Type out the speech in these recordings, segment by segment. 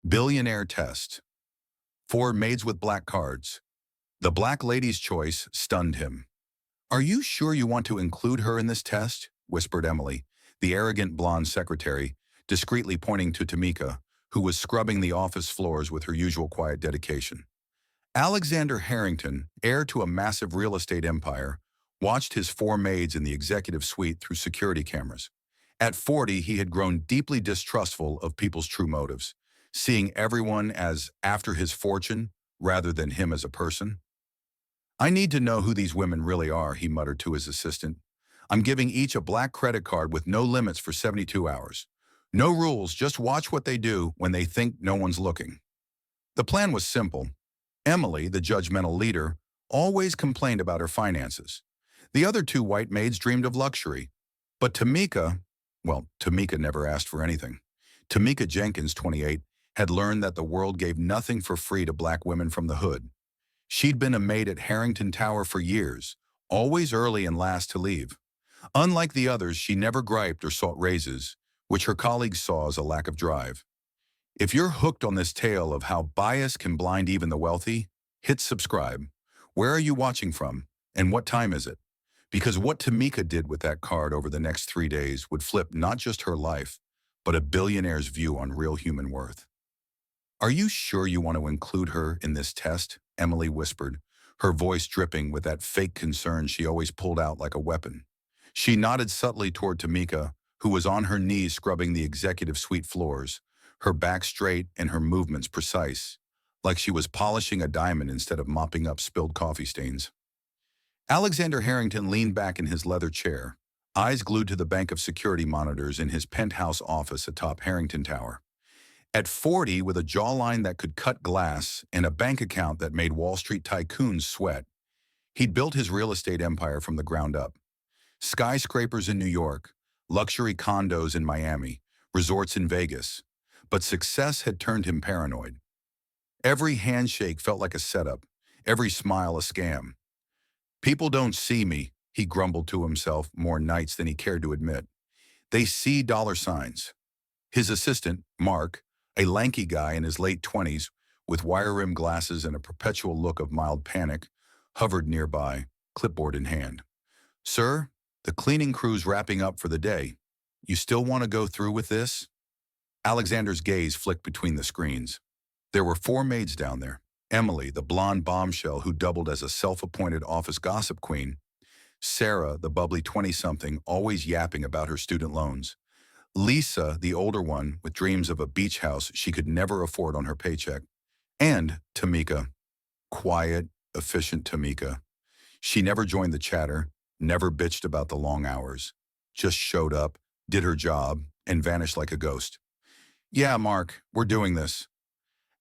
Billionaire test. 4 maids with black cards. The black lady's choice stunned him. "Are you sure you want to include her in this test?" whispered Emily, the arrogant blonde secretary, discreetly pointing to Tamika, who was scrubbing the office floors with her usual quiet dedication. Alexander Harrington, heir to a massive real estate empire, watched his 4 maids in the executive suite through security cameras. At 40, he had grown deeply distrustful of people's true motives, seeing everyone as after his fortune rather than him as a person. "I need to know who these women really are," he muttered to his assistant. "I'm giving each a black credit card with no limits for 72 hours. No rules, just watch what they do when they think no one's looking." The plan was simple. Emily, the judgmental leader, always complained about her finances. The other 2 white maids dreamed of luxury. But Tamika never asked for anything. Tamika Jenkins, 28, had learned that the world gave nothing for free to black women from the hood. She'd been a maid at Harrington Tower for years, always early and last to leave. Unlike the others, she never griped or sought raises, which her colleagues saw as a lack of drive. If you're hooked on this tale of how bias can blind even the wealthy, hit subscribe. Where are you watching from, and what time is it? Because what Tamika did with that card over the next 3 days would flip not just her life, but a billionaire's view on real human worth. "Are you sure you want to include her in this test?" Emily whispered, her voice dripping with that fake concern she always pulled out like a weapon. She nodded subtly toward Tamika, who was on her knees scrubbing the executive suite floors, her back straight and her movements precise, like she was polishing a diamond instead of mopping up spilled coffee stains. Alexander Harrington leaned back in his leather chair, eyes glued to the bank of security monitors in his penthouse office atop Harrington Tower. At 40, with a jawline that could cut glass and a bank account that made Wall Street tycoons sweat, he'd built his real estate empire from the ground up. Skyscrapers in New York, luxury condos in Miami, resorts in Vegas. But success had turned him paranoid. Every handshake felt like a setup, every smile a scam. "People don't see me," he grumbled to himself more nights than he cared to admit. "They see dollar signs." His assistant, Mark, a lanky guy in his late 20s with wire-rimmed glasses and a perpetual look of mild panic, hovered nearby, clipboard in hand. "Sir, the cleaning crew's wrapping up for the day. You still want to go through with this?" Alexander's gaze flicked between the screens. There were 4 maids down there. Emily, the blonde bombshell who doubled as a self-appointed office gossip queen. Sarah, the bubbly 20-something, always yapping about her student loans. Lisa, the older one, with dreams of a beach house she could never afford on her paycheck. And Tamika. Quiet, efficient Tamika. She never joined the chatter, never bitched about the long hours. Just showed up, did her job, and vanished like a ghost. "Yeah, Mark, we're doing this."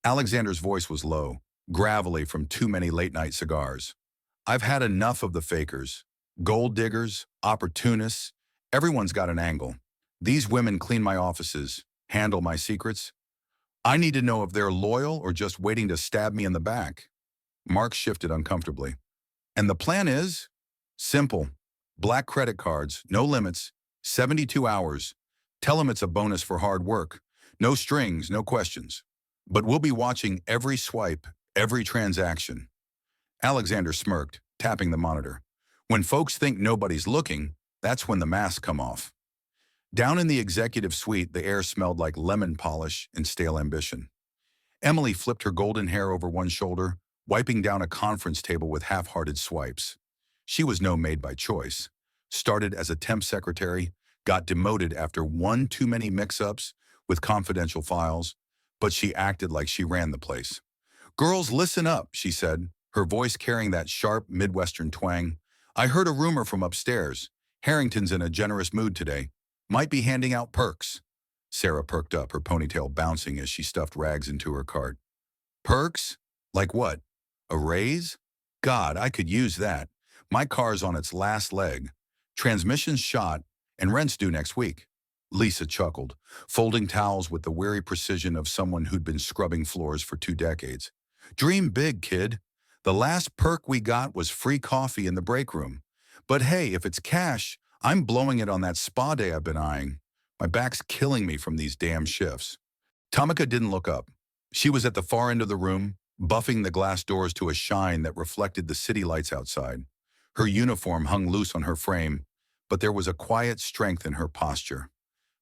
Alexander's voice was low, gravelly from too many late-night cigars. "I've had enough of the fakers. Gold diggers, opportunists, everyone's got an angle. These women clean my offices, handle my secrets. I need to know if they're loyal or just waiting to stab me in the back." Mark shifted uncomfortably. "And the plan is? Simple. Black credit cards, no limits, 72 hours. Tell them it's a bonus for hard work. No strings, no questions. But we'll be watching every swipe, every transaction." Alexander smirked, tapping the monitor. When folks think nobody's looking, that's when the masks come off. Down in the executive suite, the air smelled like lemon polish and stale ambition. Emily flipped her golden hair over one shoulder, wiping down a conference table with half-hearted swipes. She was no maid by choice. Started as a temp secretary, got demoted after one too many mix-ups with confidential files, but she acted like she ran the place. "Girls, listen up," she said, her voice carrying that sharp Midwestern twang. "I heard a rumor from upstairs. Harrington's in a generous mood today. Might be handing out perks." Sarah perked up, her ponytail bouncing as she stuffed rags into her cart. "Perks? Like what? A raise? God, I could use that. My car's on its last leg. Transmission's shot, and rent's due next week." Lisa chuckled, folding towels with the weary precision of someone who'd been scrubbing floors for 2 decades. "Dream big, kid. The last perk we got was free coffee in the break room. But hey, if it's cash, I'm blowing it on that spa day I've been eyeing. My back's killing me from these damn shifts." Tamika didn't look up. She was at the far end of the room, buffing the glass doors to a shine that reflected the city lights outside. Her uniform hung loose on her frame, but there was a quiet strength in her posture.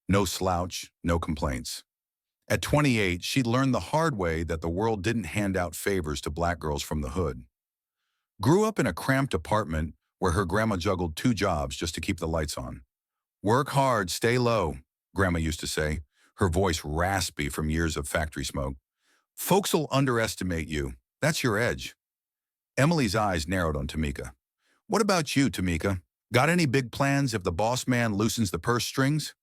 No slouch, no complaints. At 28, she'd learned the hard way that the world didn't hand out favors to black girls from the hood. Grew up in a cramped apartment where her grandma juggled two jobs just to keep the lights on. Work hard, stay low, Grandma used to say, her voice raspy from years of factory smoke. Folks'll underestimate you. That's your edge. Emily's eyes narrowed on Tamika. What about you, Tamika? Got any big plans if the boss man loosens the purse strings?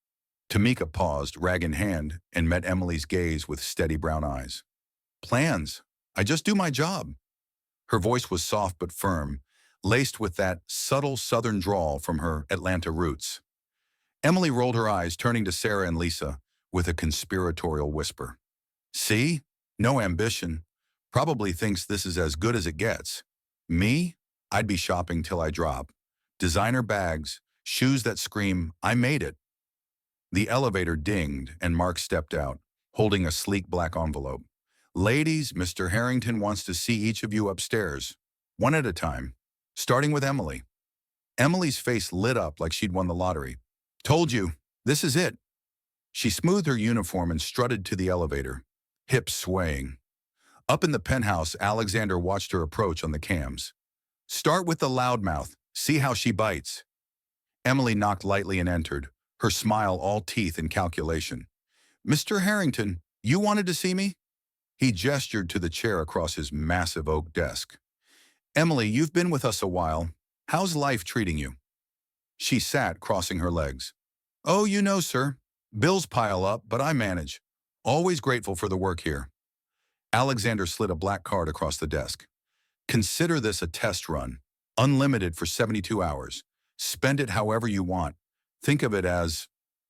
Tamika paused, rag in hand, and met Emily's gaze with steady brown eyes. Plans? I just do my job. Her voice was soft but firm, laced with that subtle southern drawl from her Atlanta roots. Emily rolled her eyes, turning to Sarah and Lisa with a conspiratorial whisper. See? No ambition. Probably thinks this is as good as it gets. Me? I'd be shopping till I drop. Designer bags, shoes that scream, I made it. The elevator dinged and Mark stepped out, holding a sleek black envelope. Ladies, Mr. Harrington wants to see each of you upstairs, one at a time, starting with Emily. Emily's face lit up like she'd won the lottery. Told you, this is it. She smoothed her uniform and strutted to the elevator, hips swaying. Up in the penthouse, Alexander watched her approach on the cams. Start with the loudmouth, see how she bites. Emily knocked lightly and entered, her smile all teeth and calculation. Mr. Harrington, you wanted to see me? He gestured to the chair across his massive oak desk. Emily, you've been with us a while. How's life treating you? She sat, crossing her legs. Oh, you know, sir. Bills pile up, but I manage. Always grateful for the work here. Alexander slid a black card across the desk. Consider this a test run. Unlimited for 72 hours. Spend it however you want. Think of it as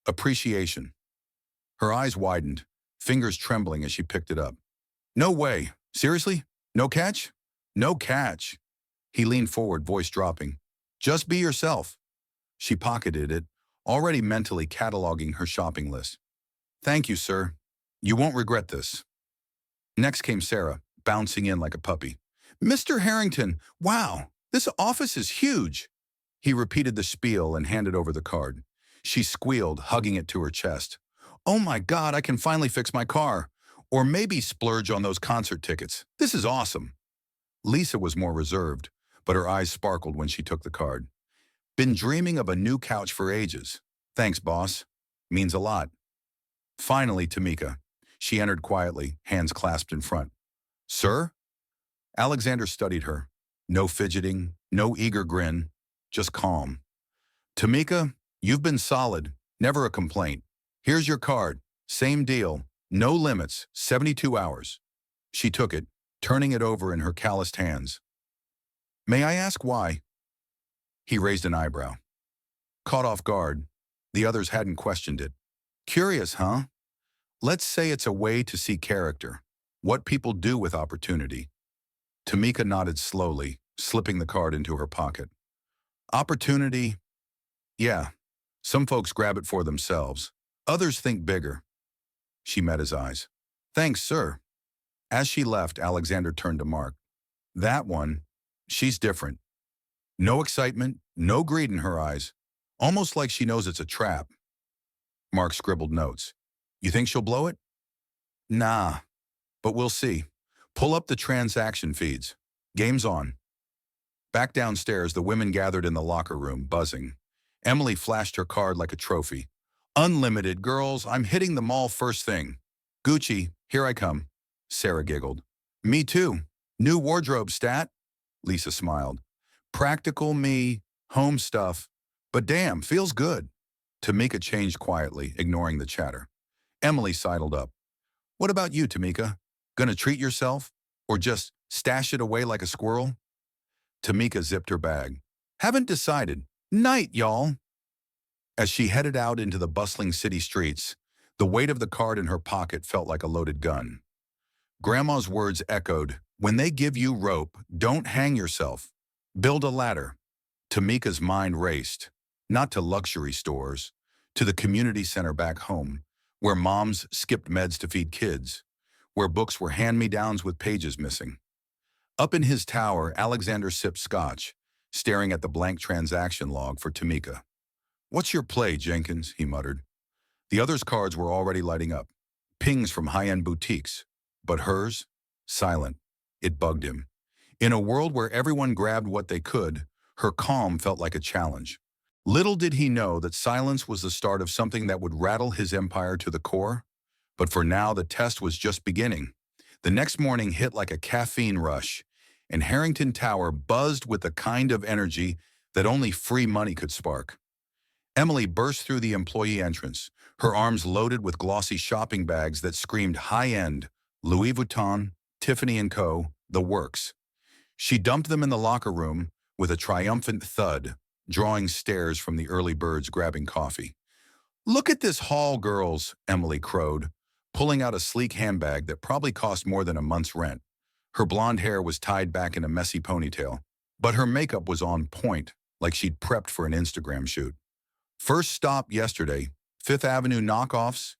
appreciation. Her eyes widened, fingers trembling as she picked it up. No way. Seriously? No catch? No catch. He leaned forward, voice dropping. Just be yourself. She pocketed it, already mentally cataloging her shopping list. Thank you, sir. You won't regret this. Next came Sarah, bouncing in like a puppy. Mr. Harrington, wow, this office is huge. He repeated the spiel and handed over the card. She squealed, hugging it to her chest. Oh my God, I can finally fix my car. Or maybe splurge on those concert tickets. This is awesome. Lisa was more reserved, but her eyes sparkled when she took the card. Been dreaming of a new couch for ages. Thanks, boss. Means a lot. Finally, Tamika. She entered quietly, hands clasped in front. Sir? Alexander studied her. No fidgeting, no eager grin, just calm. Tamika, you've been solid, never a complaint. Here's your card, same deal, no limits, 72 hours. She took it, turning it over in her calloused hands. May I ask why? He raised an eyebrow. Caught off guard, the others hadn't questioned it. Curious, huh? Let's say it's a way to see character, what people do with opportunity. Tamika nodded slowly, slipping the card into her pocket. Opportunity? Yeah, some folks grab it for themselves. Others think bigger. She met his eyes. Thanks, sir. As she left, Alexander turned to Mark. That one, she's different. No excitement, no greed in her eyes. Almost like she knows it's a trap. Mark scribbled notes. You think she'll blow it? Nah, but we'll see. Pull up the transaction feeds. Game's on. Back downstairs, the women gathered in the locker room, buzzing. Emily flashed her card like a trophy. Unlimited, girls, I'm hitting the mall first thing. Gucci, here I come. Sarah giggled. Me too. New wardrobe stat. Lisa smiled. Practical me, home stuff. But damn, feels good. Tamika changed quietly, ignoring the chatter. Emily sidled up. What about you, Tamika? Gonna treat yourself? Or just stash it away like a squirrel? Tamika zipped her bag. Haven't decided. Night, y'all. As she headed out into the bustling city streets, the weight of the card in her pocket felt like a loaded gun. Grandma's words echoed, when they give you rope, don't hang yourself. Build a ladder. Tamika's mind raced, not to luxury stores, to the community center back home, where moms skipped meds to feed kids, where books were hand-me-downs with pages missing. Up in his tower, Alexander sipped scotch, staring at the blank transaction log for Tamika. "What's your play, Jenkins?" he muttered. The others' cards were already lighting up. Pings from high-end boutiques. But hers? Silent. It bugged him. In a world where everyone grabbed what they could, her calm felt like a challenge. Little did he know that silence was the start of something that would rattle his empire to the core. But for now, the test was just beginning. The next morning hit like a caffeine rush, and Harrington Tower buzzed with the kind of energy that only free money could spark. Emily burst through the employee entrance, her arms loaded with glossy shopping bags that screamed high-end, Louis Vuitton, Tiffany & Co., the works. She dumped them in the locker room with a triumphant thud, drawing stares from the early birds grabbing coffee. "Look at this haul, girls," Emily crowed, pulling out a sleek handbag that probably cost more than a month's rent. Her blonde hair was tied back in a messy ponytail, but her makeup was on point, like she'd prepped for an Instagram shoot. "First stop yesterday, Fifth Avenue knockoffs?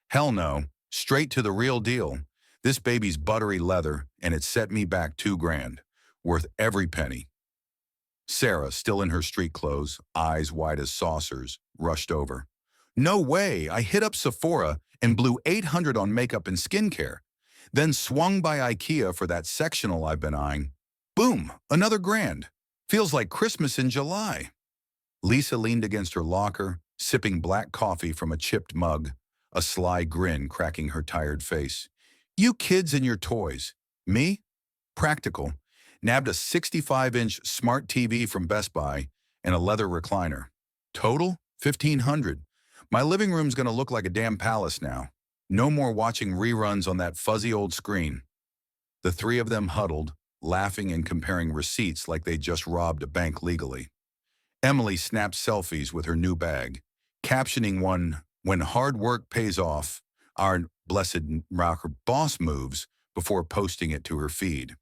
Hell no, straight to the real deal. This baby's buttery leather, and it set me back $2,000, worth every penny." Sarah, still in her street clothes, eyes wide as saucers, rushed over. "No way, I hit up Sephora and blew $800 on makeup and skincare, then swung by IKEA for that sectional I've been eyeing. Boom, another grand. Feels like Christmas in July." Lisa leaned against her locker, sipping black coffee from a chipped mug, a sly grin cracking her tired face. "You kids and your toys. Me? Practical. Nabbed a 65-inch smart TV from Best Buy and a leather recliner. Total? $1,500. My living room's gonna look like a damn palace now. No more watching reruns on that fuzzy old screen." The three of them huddled, laughing and comparing receipts like they'd just robbed a bank legally. Emily snapped selfies with her new bag, captioning one, "When hard work pays off, our blessed rocker boss moves," before posting it to her feed.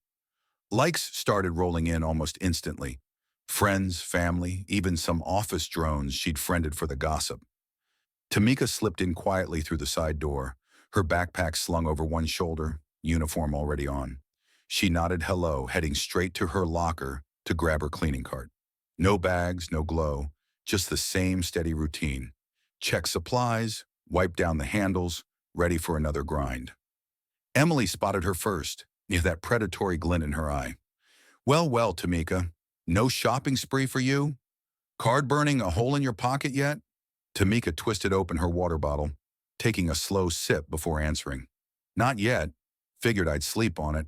Likes started rolling in almost instantly. Friends, family, even some office drones she'd friended for the gossip. Tamika slipped in quietly through the side door, her backpack slung over one shoulder, uniform already on. She nodded hello, heading straight to her locker to grab her cleaning cart. No bags, no glow, just the same steady routine. Check supplies, wipe down the handles, ready for another grind. Emily spotted her first, near that predatory glint in her eye. "Well, well, Tamika, no shopping spree for you? Card burning a hole in your pocket yet?" Tamika twisted open her water bottle, taking a slow sip before answering. "Not yet. Figured I'd sleep on it."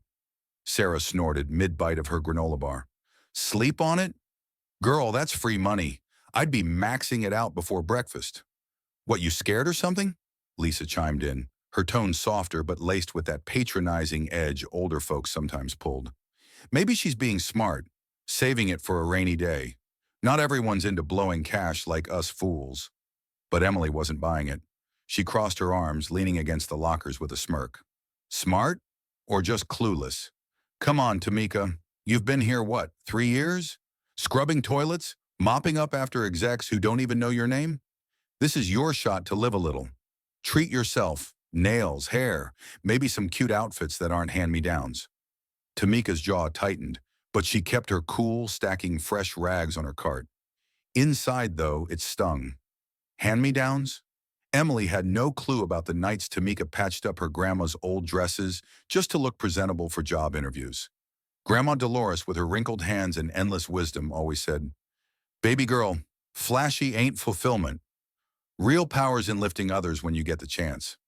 Sarah snorted mid-bite of her granola bar. "Sleep on it? Girl, that's free money. I'd be maxing it out before breakfast." "What, you scared or something?" Lisa chimed in, her tone softer but laced with that patronizing edge older folks sometimes pulled. "Maybe she's being smart, saving it for a rainy day. Not everyone's into blowing cash like us fools." But Emily wasn't buying it. She crossed her arms, leaning against the lockers with a smirk. "Smart? Or just clueless? Come on, Tamika. You've been here, what, 3 years? Scrubbing toilets? Mopping up after execs who don't even know your name? This is your shot to live a little. Treat yourself. Nails, hair, maybe some cute outfits that aren't hand-me-downs." Tamika's jaw tightened, but she kept her cool, stacking fresh rags on her cart. Inside, though, it stung. Hand-me-downs? Emily had no clue about the nights Tamika patched up her grandma's old dresses just to look presentable for job interviews. Grandma Dolores, with her wrinkled hands and endless wisdom, always said, "Baby girl, flashy ain't fulfillment. Real power's in lifting others when you get the chance."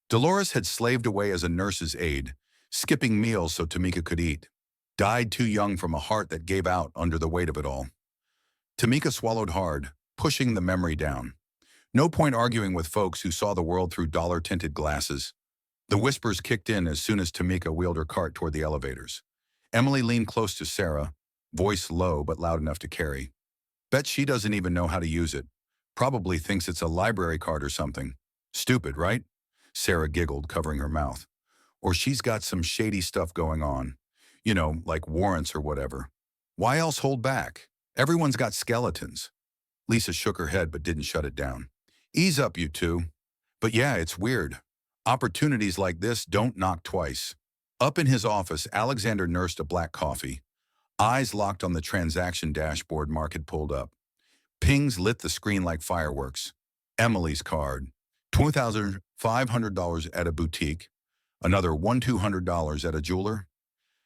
Dolores had slaved away as a nurse's aide, skipping meals so Tamika could eat. Died too young from a heart that gave out under the weight of it all. Tamika swallowed hard, pushing the memory down. No point arguing with folks who saw the world through dollar-tinted glasses. The whispers kicked in as soon as Tamika wheeled her cart toward the elevators. Emily leaned close to Sarah, voice low but loud enough to carry. "Bet she doesn't even know how to use it. Probably thinks it's a library card or something. Stupid, right?" Sarah giggled, covering her mouth. "Or she's got some shady stuff going on. You know, like warrants or whatever. Why else hold back? Everyone's got skeletons." Lisa shook her head but didn't shut it down. "Ease up, you two. But yeah, it's weird. Opportunities like this don't knock twice. Up in his office, Alexander nursed a black coffee. Eyes locked on the transaction dashboard Mark had pulled up. Pings lit the screen like fireworks. Emily's card. $2,500 at a boutique. Another $1,200 at a jeweler.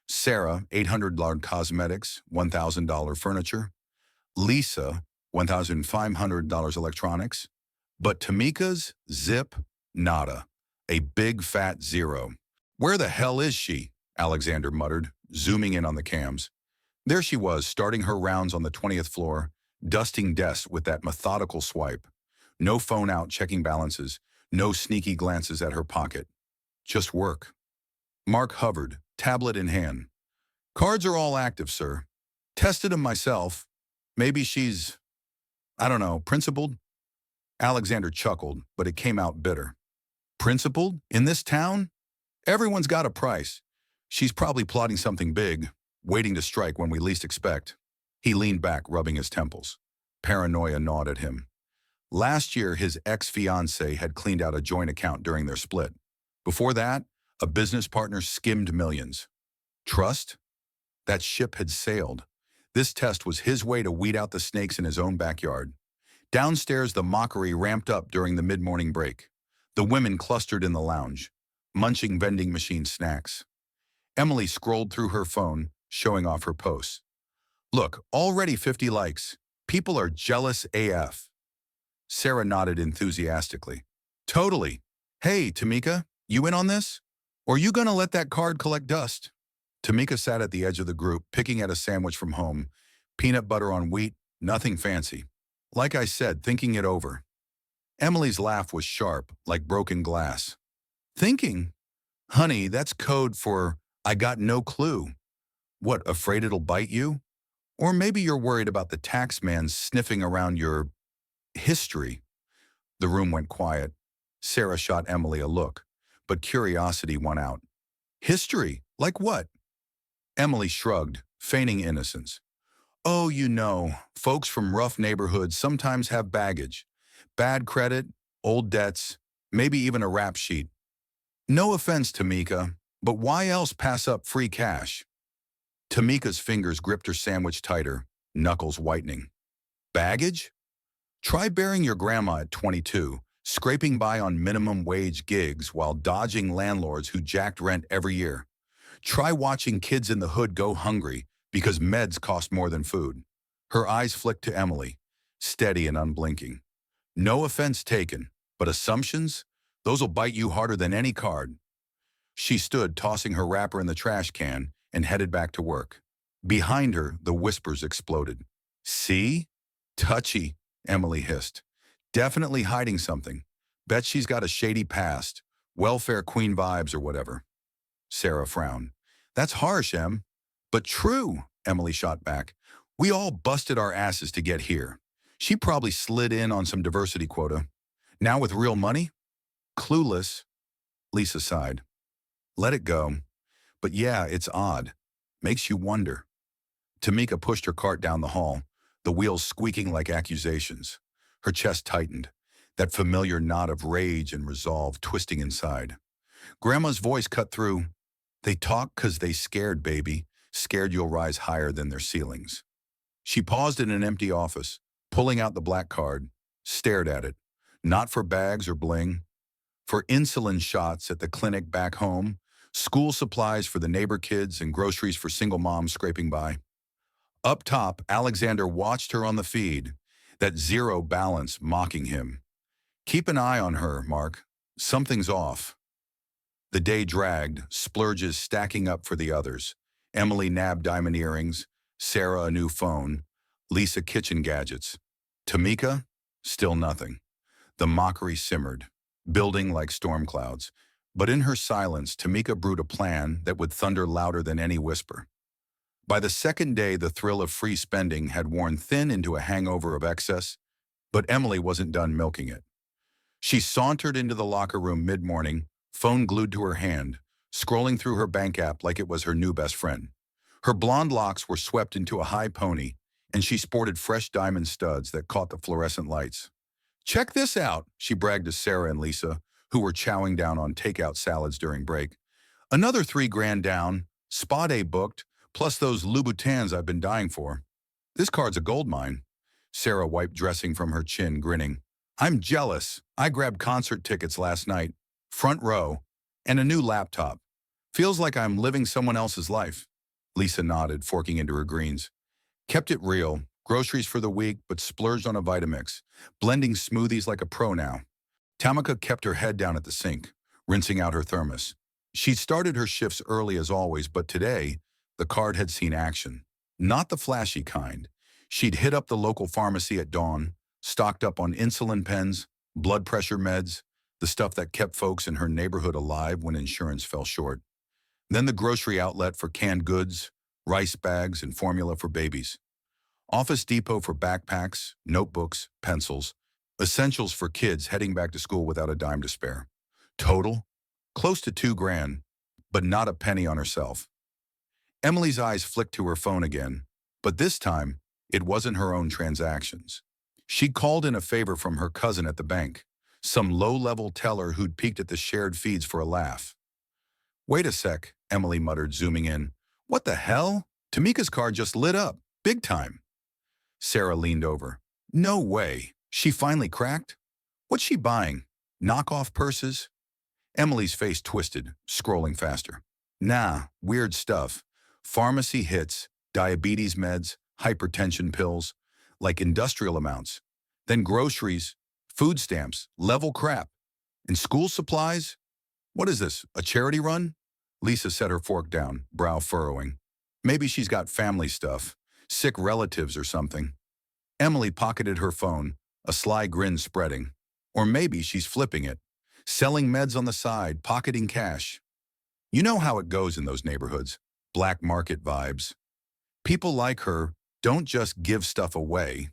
Sarah, $800 cosmetics, $1,000 furniture. Lisa, $1,500 electronics. But Tamika's, zip, nada. A big fat zero. Where the hell is she? Alexander muttered, zooming in on the cams. There she was, starting her rounds on the 20th floor, dusting desks with that methodical swipe. No phone out checking balances, no sneaky glances at her pocket. Just work. Mark hovered, tablet in hand. Cards are all active, sir. Tested them myself. Maybe she's, I don't know, principled? Alexander chuckled, but it came out bitter. Principled? In this town? Everyone's got a price. She's probably plotting something big, waiting to strike when we least expect. He leaned back, rubbing his temples. Paranoia gnawed at him. Last year, his ex-fiancée had cleaned out a joint account during their split. Before that, a business partner skimmed millions. Trust? That ship had sailed. This test was his way to weed out the snakes in his own backyard. Downstairs, the mockery ramped up during the mid-morning break. The women clustered in the lounge, munching vending machine snacks. Emily scrolled through her phone, showing off her posts. Look, already 50 likes. People are jealous AF. Sarah nodded enthusiastically. Totally. Hey, Tamika, you in on this? Or you gonna let that card collect dust? Tamika sat at the edge of the group, picking at a sandwich from home. Peanut butter on wheat, nothing fancy. Like I said, thinking it over. Emily's laugh was sharp, like broken glass. Thinking? Honey, that's code for I got no clue. What, afraid it'll bite you? Or maybe you're worried about the tax man sniffing around your history. The room went quiet. Sarah shot Emily a look, but curiosity won out. History? Like what? Emily shrugged, feigning innocence. Oh, you know, folks from rough neighborhoods sometimes have baggage. Bad credit, old debts, maybe even a rap sheet. No offense, Tamika, but why else pass up free cash? Tamika's fingers gripped her sandwich tighter, knuckles whitening. Baggage? Try burying your grandma at 22, scraping by on minimum wage gigs while dodging landlords who jacked rent every year. Try watching kids in the hood go hungry because meds cost more than food. Her eyes flicked to Emily, steady and unblinking. No offense taken, but assumptions? Those'll bite you harder than any card. She stood, tossing her wrapper in the trash can, and headed back to work. Behind her, the whispers exploded. See? Touchy, Emily hissed. Definitely hiding something. Bet she's got a shady past. Welfare queen vibes or whatever. Sarah frowned. That's harsh, Em. But true, Emily shot back. We all busted our asses to get here. She probably slid in on some diversity quota. Now with real money? Clueless. Lisa sighed. Let it go. But yeah, it's odd. Makes you wonder. Tamika pushed her cart down the hall, the wheels squeaking like accusations. Her chest tightened, that familiar knot of rage and resolve twisting inside. Grandma's voice cut through. They talk 'cause they scared, baby. Scared you'll rise higher than their ceilings. She paused in an empty office, pulling out the black card, stared at it. Not for bags or bling. For insulin shots at the clinic back home, school supplies for the neighbor kids, and groceries for single moms scraping by. Up top, Alexander watched her on the feed, that zero balance mocking him. Keep an eye on her, Mark. Something's off. The day dragged, splurges stacking up for the others. Emily nabbed diamond earrings, Sarah a new phone, Lisa kitchen gadgets. Tamika? Still nothing. The mockery simmered, building like storm clouds. But in her silence, Tamika brewed a plan that would thunder louder than any whisper. By the second day, the thrill of free spending had worn thin into a hangover of excess, but Emily wasn't done milking it. She sauntered into the locker room mid-morning, phone glued to her hand, scrolling through her bank app like it was her new best friend. Her blonde locks were swept into a high pony, and she sported fresh diamond studs that caught the fluorescent lights. Check this out, she bragged to Sarah and Lisa, who were chowing down on takeout salads during break. Another 3 grand down, spa day booked, plus those Louboutins I've been dying for. This card's a gold mine. Sarah wiped dressing from her chin, grinning. I'm jealous. I grabbed concert tickets last night, front row, and a new laptop. Feels like I'm living someone else's life. Lisa nodded, forking into her greens. Kept it real, groceries for the week, but splurged on a Vitamix, blending smoothies like a pro now. Tamika kept her head down at the sink, rinsing out her thermos. She'd started her shifts early as always, but today, the card had seen action. Not the flashy kind. She'd hit up the local pharmacy at dawn, stocked up on insulin pens, blood pressure meds, the stuff that kept folks in her neighborhood alive when insurance fell short. Then the grocery outlet for canned goods, rice bags, and formula for babies. Office Depot for backpacks, notebooks, pencils, essentials for kids heading back to school without a dime to spare. Total? Close to 2 grand, but not a penny on herself. Emily's eyes flicked to her phone again, but this time, it wasn't her own transactions. She called in a favor from her cousin at the bank, some low-level teller who'd peeked at the shared feeds for a laugh. Wait a sec, Emily muttered, zooming in. What the hell? Tamika's card just lit up, big time. Sarah leaned over. No way. She finally cracked? What's she buying? Knockoff purses? Emily's face twisted, scrolling faster. Nah, weird stuff. Pharmacy hits, diabetes meds, hypertension pills, like industrial amounts. Then groceries, food stamps, level crap. And school supplies? What is this, a charity run? Lisa set her fork down, brow furrowing. Maybe she's got family stuff, sick relatives or something. Emily pocketed her phone, a sly grin spreading. Or maybe she's flipping it, selling meds on the side, pocketing cash. You know how it goes in those neighborhoods, black market vibes. People like her don't just give stuff away.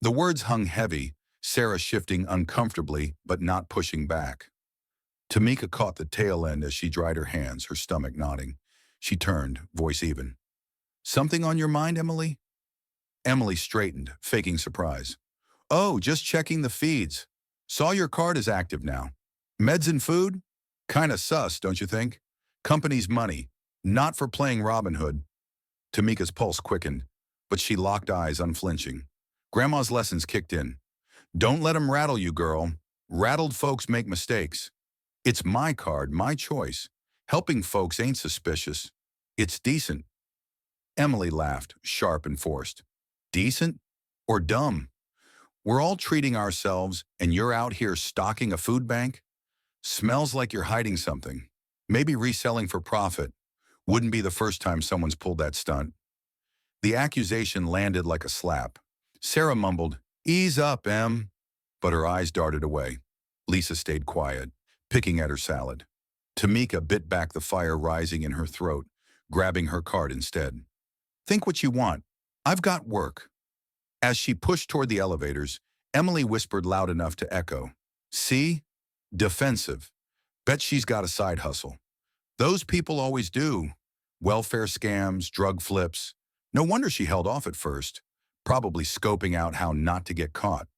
The words hung heavy, Sarah shifting uncomfortably but not pushing back. Tamika caught the tail end as she dried her hands, her stomach nodding. She turned, voice even. Something on your mind, Emily? Emily straightened, faking surprise. Oh, just checking the feeds. Saw your card is active now. Meds and food? Kinda sus, don't you think? Company's money, not for playing Robin Hood. Tamika's pulse quickened, but she locked eyes, unflinching. Grandma's lessons kicked in. Don't let 'em rattle you, girl. Rattled folks make mistakes. It's my card, my choice. Helping folks ain't suspicious. It's decent. Emily laughed, sharp and forced. Decent? Or dumb? We're all treating ourselves, and you're out here stocking a food bank? Smells like you're hiding something. Maybe reselling for profit. Wouldn't be the first time someone's pulled that stunt. The accusation landed like a slap. Sarah mumbled, Ease up, Em. But her eyes darted away. Lisa stayed quiet, picking at her salad. Tamika bit back the fire rising in her throat, grabbing her card instead. Think what you want. I've got work. As she pushed toward the elevators, Emily whispered loud enough to echo. See? Defensive. Bet she's got a side hustle. Those people always do. Welfare scams, drug flips. No wonder she held off at first, probably scoping out how not to get caught.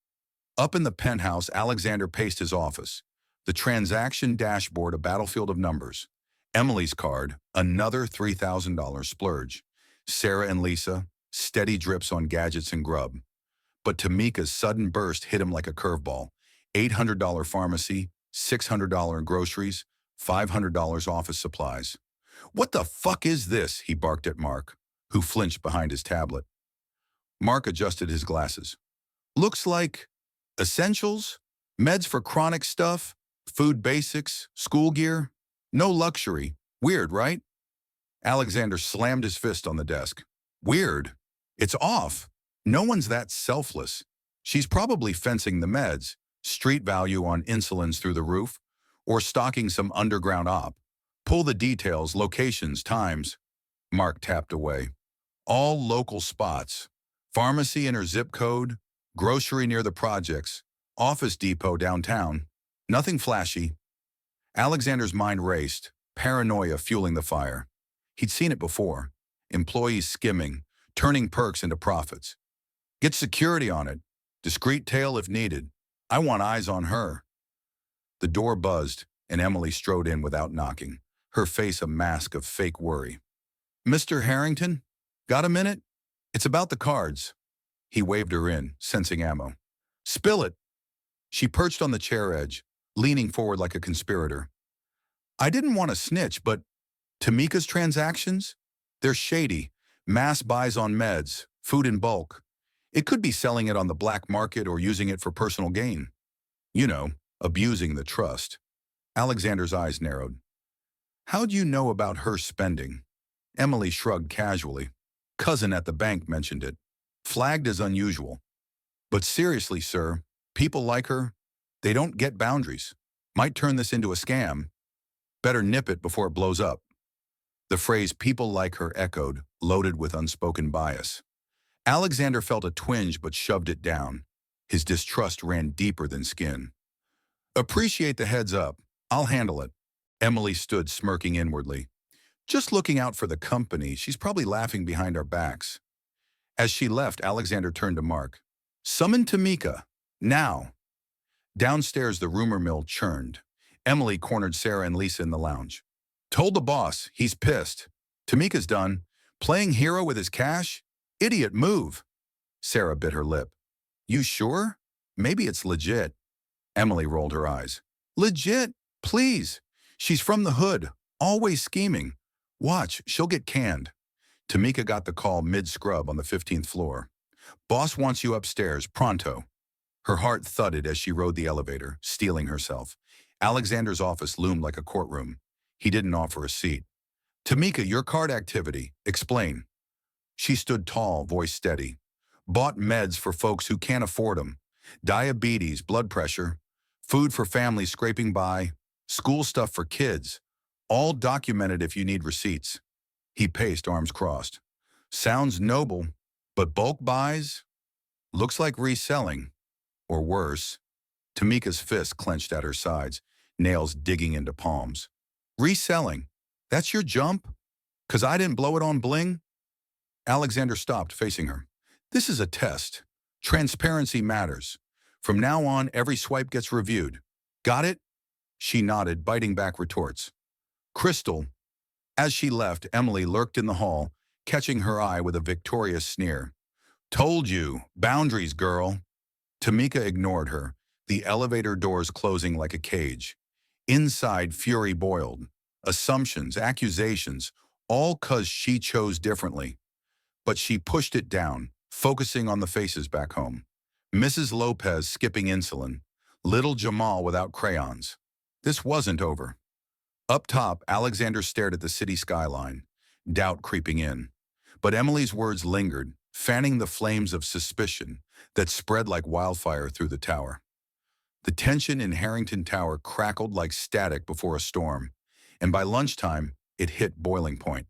Up in the penthouse, Alexander paced his office. The transaction dashboard a battlefield of numbers. Emily's card, another $3,000 splurge. Sarah and Lisa, steady drips on gadgets and grub. But Tamika's sudden burst hit him like a curveball. $800 pharmacy, $600 groceries, $500 office supplies. What the fuck is this? He barked at Mark, who flinched behind his tablet. Mark adjusted his glasses. Looks like essentials, meds for chronic stuff, food basics, school gear. No luxury. Weird, right? Alexander slammed his fist on the desk. Weird. It's off. No one's that selfless. She's probably fencing the meds, street value on insulins through the roof, or stocking some underground op. Pull the details, locations, times. Mark tapped away. All local spots. Pharmacy in her zip code, grocery near the projects, office depot downtown. Nothing flashy. Alexander's mind raced, paranoia fueling the fire. He'd seen it before. Employees skimming, turning perks into profits. Get security on it. Discreet tail if needed. I want eyes on her. The door buzzed, and Emily strode in without knocking, her face a mask of fake worry. "Mr. Harrington? Got a minute? It's about the cards." He waved her in, sensing ammo. "Spill it." She perched on the chair edge, leaning forward like a conspirator. "I didn't want to snitch, but Tamika's transactions? They're shady. Mass buys on meds, food in bulk. It could be selling it on the black market or using it for personal gain. You know, abusing the trust." Alexander's eyes narrowed. "How'd you know about her spending?" Emily shrugged casually. "Cousin at the bank mentioned it. Flagged as unusual. But seriously, sir, people like her, they don't get boundaries. Might turn this into a scam. Better nip it before it blows up." The phrase "people like her" echoed, loaded with unspoken bias. Alexander felt a twinge but shoved it down. His distrust ran deeper than skin. "Appreciate the heads up. I'll handle it." Emily stood smirking inwardly. "Just looking out for the company. She's probably laughing behind our backs." As she left, Alexander turned to Mark. "Summon Tamika. Now." Downstairs, the rumor mill churned. Emily cornered Sarah and Lisa in the lounge. "Told the boss. He's pissed. Tamika's done. Playing hero with his cash? Idiot move." Sarah bit her lip. "You sure? Maybe it's legit." Emily rolled her eyes. "Legit? Please. She's from the hood. Always scheming. Watch, she'll get canned." Tamika got the call mid-scrub on the 15th floor. "Boss wants you upstairs, pronto." Her heart thudded as she rode the elevator, steeling herself. Alexander's office loomed like a courtroom. He didn't offer a seat. "Tamika, your card activity. Explain." She stood tall, voice steady. "Bought meds for folks who can't afford them. Diabetes, blood pressure, food for families scraping by, school stuff for kids. All documented if you need receipts." He paced, arms crossed. "Sounds noble, but bulk buys? Looks like reselling. Or worse." Tamika's fist clenched at her sides, nails digging into palms. "Reselling? That's your jump? 'Cause I didn't blow it on bling?" Alexander stopped, facing her. "This is a test. Transparency matters. From now on, every swipe gets reviewed. Got it?" She nodded, biting back retorts. "Crystal." As she left, Emily lurked in the hall, catching her eye with a victorious sneer. "Told you. Boundaries, girl." Tamika ignored her, the elevator doors closing like a cage. Inside, fury boiled. Assumptions, accusations, all 'cause she chose differently. But she pushed it down, focusing on the faces back home. Mrs. Lopez skipping insulin. Little Jamal without crayons. This wasn't over. Up top, Alexander stared at the city skyline, doubt creeping in. But Emily's words lingered, fanning the flames of suspicion that spread like wildfire through the tower. The tension in Harrington Tower crackled like static before a storm, and by lunchtime, it hit boiling point.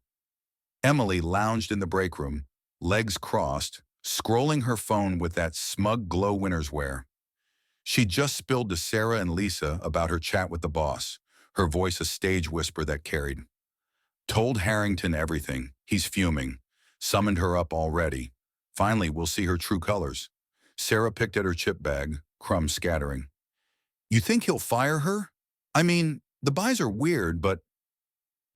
Emily lounged in the break room, legs crossed, scrolling her phone with that smug glow winners wear. She just spilled to Sarah and Lisa about her chat with the boss, her voice a stage whisper that carried. "Told Harrington everything. He's fuming. Summoned her up already. Finally, we'll see her true colors." Sarah picked at her chip bag, crumbs scattering. "You think he'll fire her? I mean, the buys are weird, but..."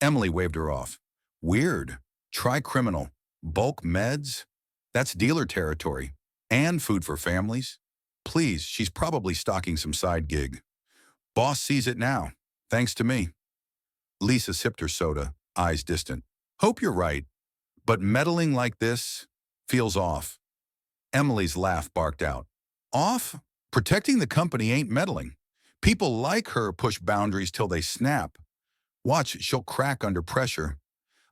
Emily waved her off. "Weird? Try criminal. Bulk meds? That's dealer territory. And food for families. Please, she's probably stocking some side gig. Boss sees it now. Thanks to me." Lisa sipped her soda, eyes distant. "Hope you're right. But meddling like this feels off." Emily's laugh barked out. "Off? Protecting the company ain't meddling. People like her push boundaries till they snap. Watch, she'll crack under pressure."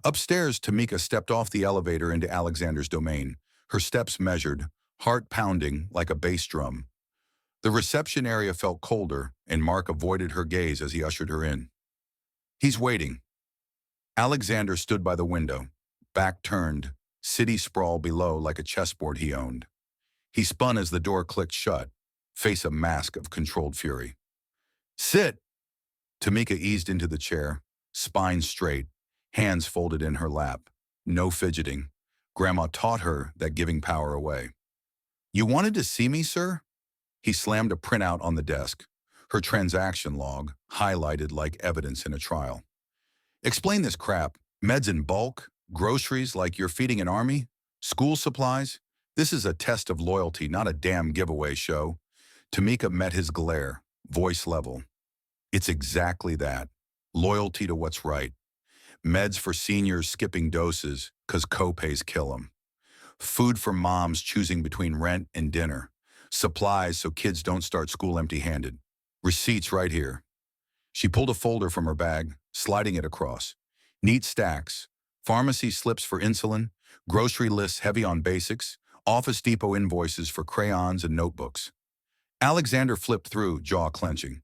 Upstairs, Tamika stepped off the elevator into Alexander's domain, her steps measured, heart pounding like a bass drum. The reception area felt colder, and Mark avoided her gaze as he ushered her in. "He's waiting." Alexander stood by the window, back turned, city sprawl below like a chessboard he owned. He spun as the door clicked shut, face a mask of controlled fury. "Sit!" Tamika eased into the chair, spine straight, hands folded in her lap. No fidgeting. Grandma taught her that giving power away. "You wanted to see me, sir?" He slammed a printout on the desk. her transaction log highlighted like evidence in a trial. Explain this crap. Meds in bulk, groceries like you're feeding an army, school supplies. This is a test of loyalty, not a damn giveaway show. Tamika met his glare, voice level. It's exactly that. Loyalty to what's right. Meds for seniors skipping doses because copays kill them. Food for moms choosing between rent and dinner. Supplies so kids don't start school empty-handed. Receipts right here. She pulled a folder from her bag, sliding it across. Neat stacks. Pharmacy slips for insulin, grocery lists heavy on basics, Office Depot invoices for crayons and notebooks. Alexander flipped through, jaw clenching.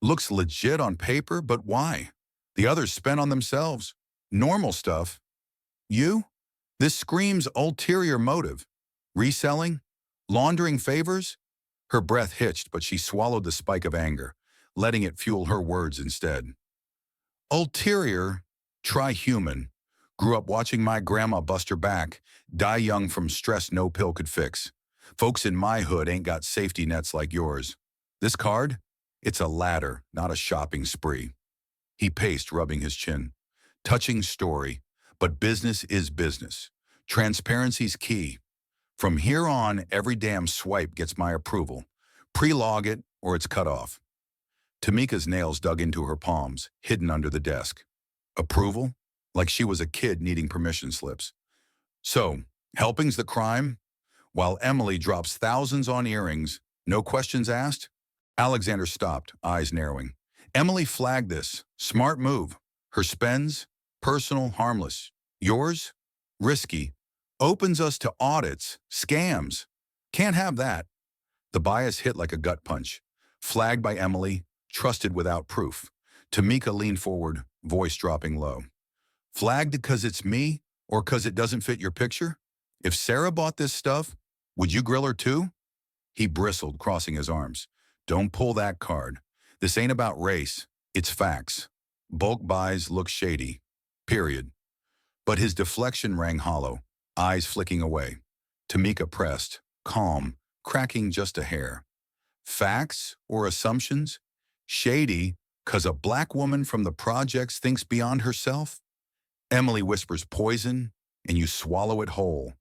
Looks legit on paper, but why? The others spent on themselves. Normal stuff. You? This screams ulterior motive. Reselling? Laundering favors? Her breath hitched, but she swallowed the spike of anger, letting it fuel her words instead. Ulterior, try human. Grew up watching my grandma bust her back, die young from stress no pill could fix. Folks in my hood ain't got safety nets like yours. This card? It's a ladder, not a shopping spree. He paced, rubbing his chin. Touching story, but business is business. Transparency's key. From here on, every damn swipe gets my approval. Pre-log it, or it's cut off. Tamika's nails dug into her palms, hidden under the desk. Approval? Like she was a kid needing permission slips. So, helping's the crime? While Emily drops thousands on earrings, no questions asked? Alexander stopped, eyes narrowing. Emily flagged this. Smart move. Her spends? Personal, harmless. Yours? Risky. Opens us to audits, scams. Can't have that. The bias hit like a gut punch. Flagged by Emily, trusted without proof. Tamika leaned forward, voice dropping low. Flagged because it's me, or because it doesn't fit your picture? If Sarah bought this stuff, would you grill her too? He bristled, crossing his arms. Don't pull that card. This ain't about race. It's facts. Bulk buys look shady. Period. But his deflection rang hollow, eyes flicking away. Tamika pressed, calm, cracking just a hair. Facts or assumptions? Shady, 'cause a black woman from the projects thinks beyond herself? Emily whispers poison, and you swallow it whole.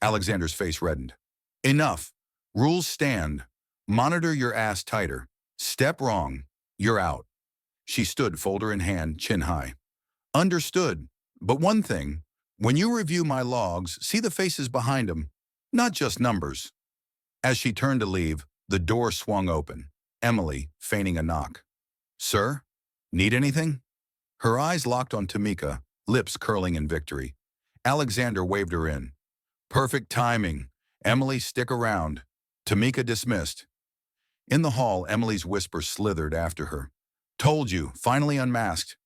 Alexander's face reddened. Enough. Rules stand. Monitor your ass tighter. Step wrong. You're out. She stood, folder in hand, chin high. Understood. But one thing, when you review my logs, see the faces behind them, not just numbers. As she turned to leave, the door swung open. Emily, feigning a knock. Sir? Need anything? Her eyes locked on Tamika, lips curling in victory. Alexander waved her in. Perfect timing. Emily, stick around. Tamika dismissed. In the hall, Emily's whisper slithered after her. Told you, finally unmasked.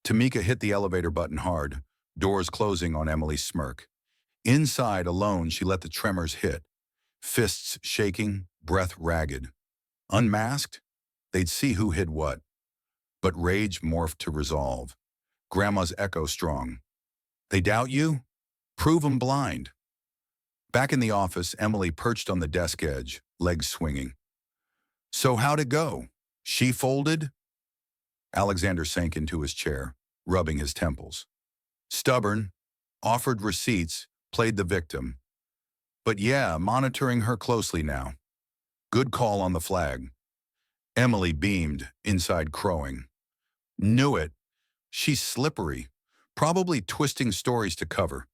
Tamika hit the elevator button hard, doors closing on Emily's smirk. Inside, alone, she let the tremors hit. Fists shaking, breath ragged. Unmasked? They'd see who hid what. But rage morphed to resolve. Grandma's echo strong. They doubt you? Prove 'em blind. Back in the office, Emily perched on the desk edge, legs swinging. So how'd it go? She folded? Alexander sank into his chair, rubbing his temples. Stubborn, offered receipts, played the victim. But yeah, monitoring her closely now. Good call on the flag. Emily beamed, inside crowing. Knew it. She's slippery, probably twisting stories to cover.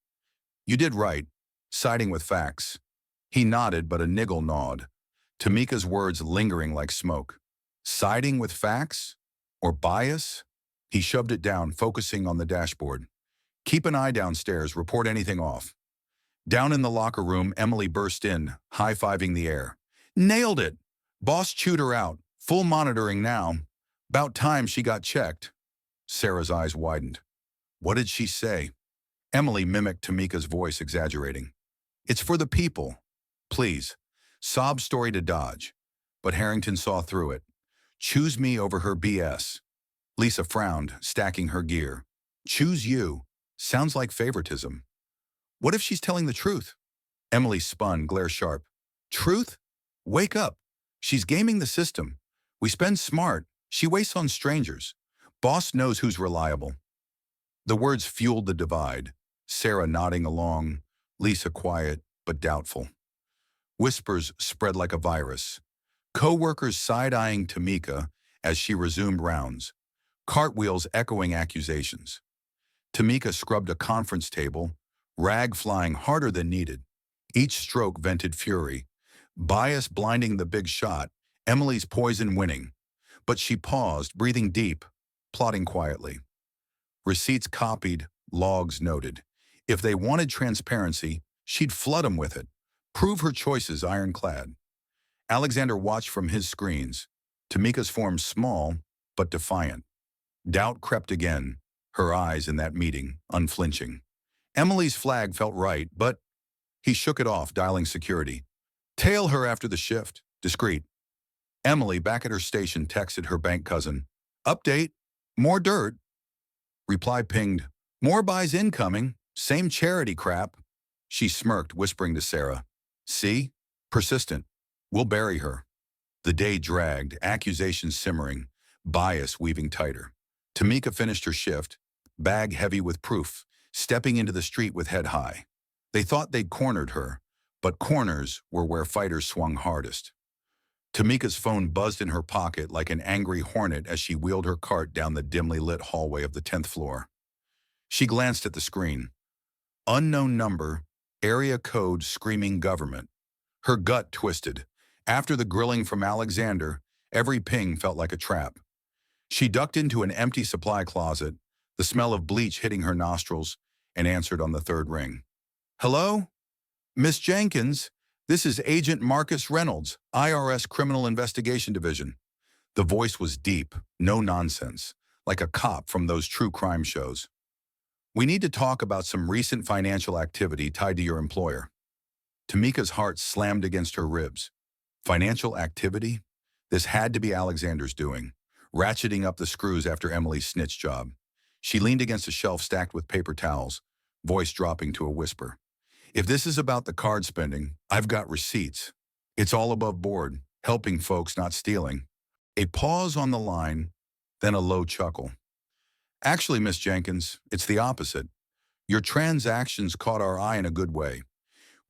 You did right, siding with facts. He nodded, but a niggle gnawed. Tamika's words lingering like smoke. Siding with facts? Or bias? He shoved it down, focusing on the dashboard. Keep an eye downstairs, report anything off. Down in the locker room, Emily burst in, high-fiving the air. Nailed it! Boss chewed her out, full monitoring now. About time she got checked. Sarah's eyes widened. What did she say? Emily mimicked Tamika's voice, exaggerating. It's for the people. Please. Sob story to dodge. But Harrington saw through it. Choose me over her BS. Lisa frowned, stacking her gear. Choose you. Sounds like favoritism. What if she's telling the truth? Emily spun, glare sharp. Truth? Wake up. She's gaming the system. We spend smart. She wastes on strangers. Boss knows who's reliable. The words fueled the divide. Sarah nodding along, Lisa quiet but doubtful. Whispers spread like a virus. Co-workers side-eyeing Tamika as she resumed rounds. Cartwheels echoing accusations. Tamika scrubbed a conference table, rag flying harder than needed. Each stroke vented fury. Bias blinding the big shot, Emily's poison winning. But she paused, breathing deep, plotting quietly. Receipts copied, logs noted. If they wanted transparency, she'd flood them with it. Prove her choices ironclad. Alexander watched from his screens. Tamika's form small, but defiant. Doubt crept again, her eyes in that meeting, unflinching. Emily's flag felt right, but he shook it off, dialing security. Tail her after the shift, discreet. Emily, back at her station, texted her bank cousin. Update, more dirt. Reply pinged, more buys incoming, same charity crap. She smirked, whispering to Sarah. See? Persistent. We'll bury her. The day dragged, accusations simmering, bias weaving tighter. Tamika finished her shift, bag heavy with proof, stepping into the street with head high. They thought they'd cornered her, but corners were where fighters swung hardest. Tamika's phone buzzed in her pocket like an angry hornet as she wheeled her cart down the dimly lit hallway of the 10th floor. She glanced at the screen. Unknown number, area code screaming government. Her gut twisted. After the grilling from Alexander, every ping felt like a trap. She ducked into an empty supply closet, the smell of bleach hitting her nostrils, and answered on the third ring. Hello? Miss Jenkins, this is Agent Marcus Reynolds, IRS Criminal Investigation Division. The voice was deep, no nonsense, like a cop from those true crime shows. We need to talk about some recent financial activity tied to your employer. Tamika's heart slammed against her ribs. Financial activity? This had to be Alexander's doing, ratcheting up the screws after Emily's snitch job. She leaned against a shelf stacked with paper towels, voice dropping to a whisper. If this is about the card spending, I've got receipts. It's all above board, helping folks, not stealing. A pause on the line, then a low chuckle. Actually, Miss Jenkins, it's the opposite. Your transactions caught our eye in a good way.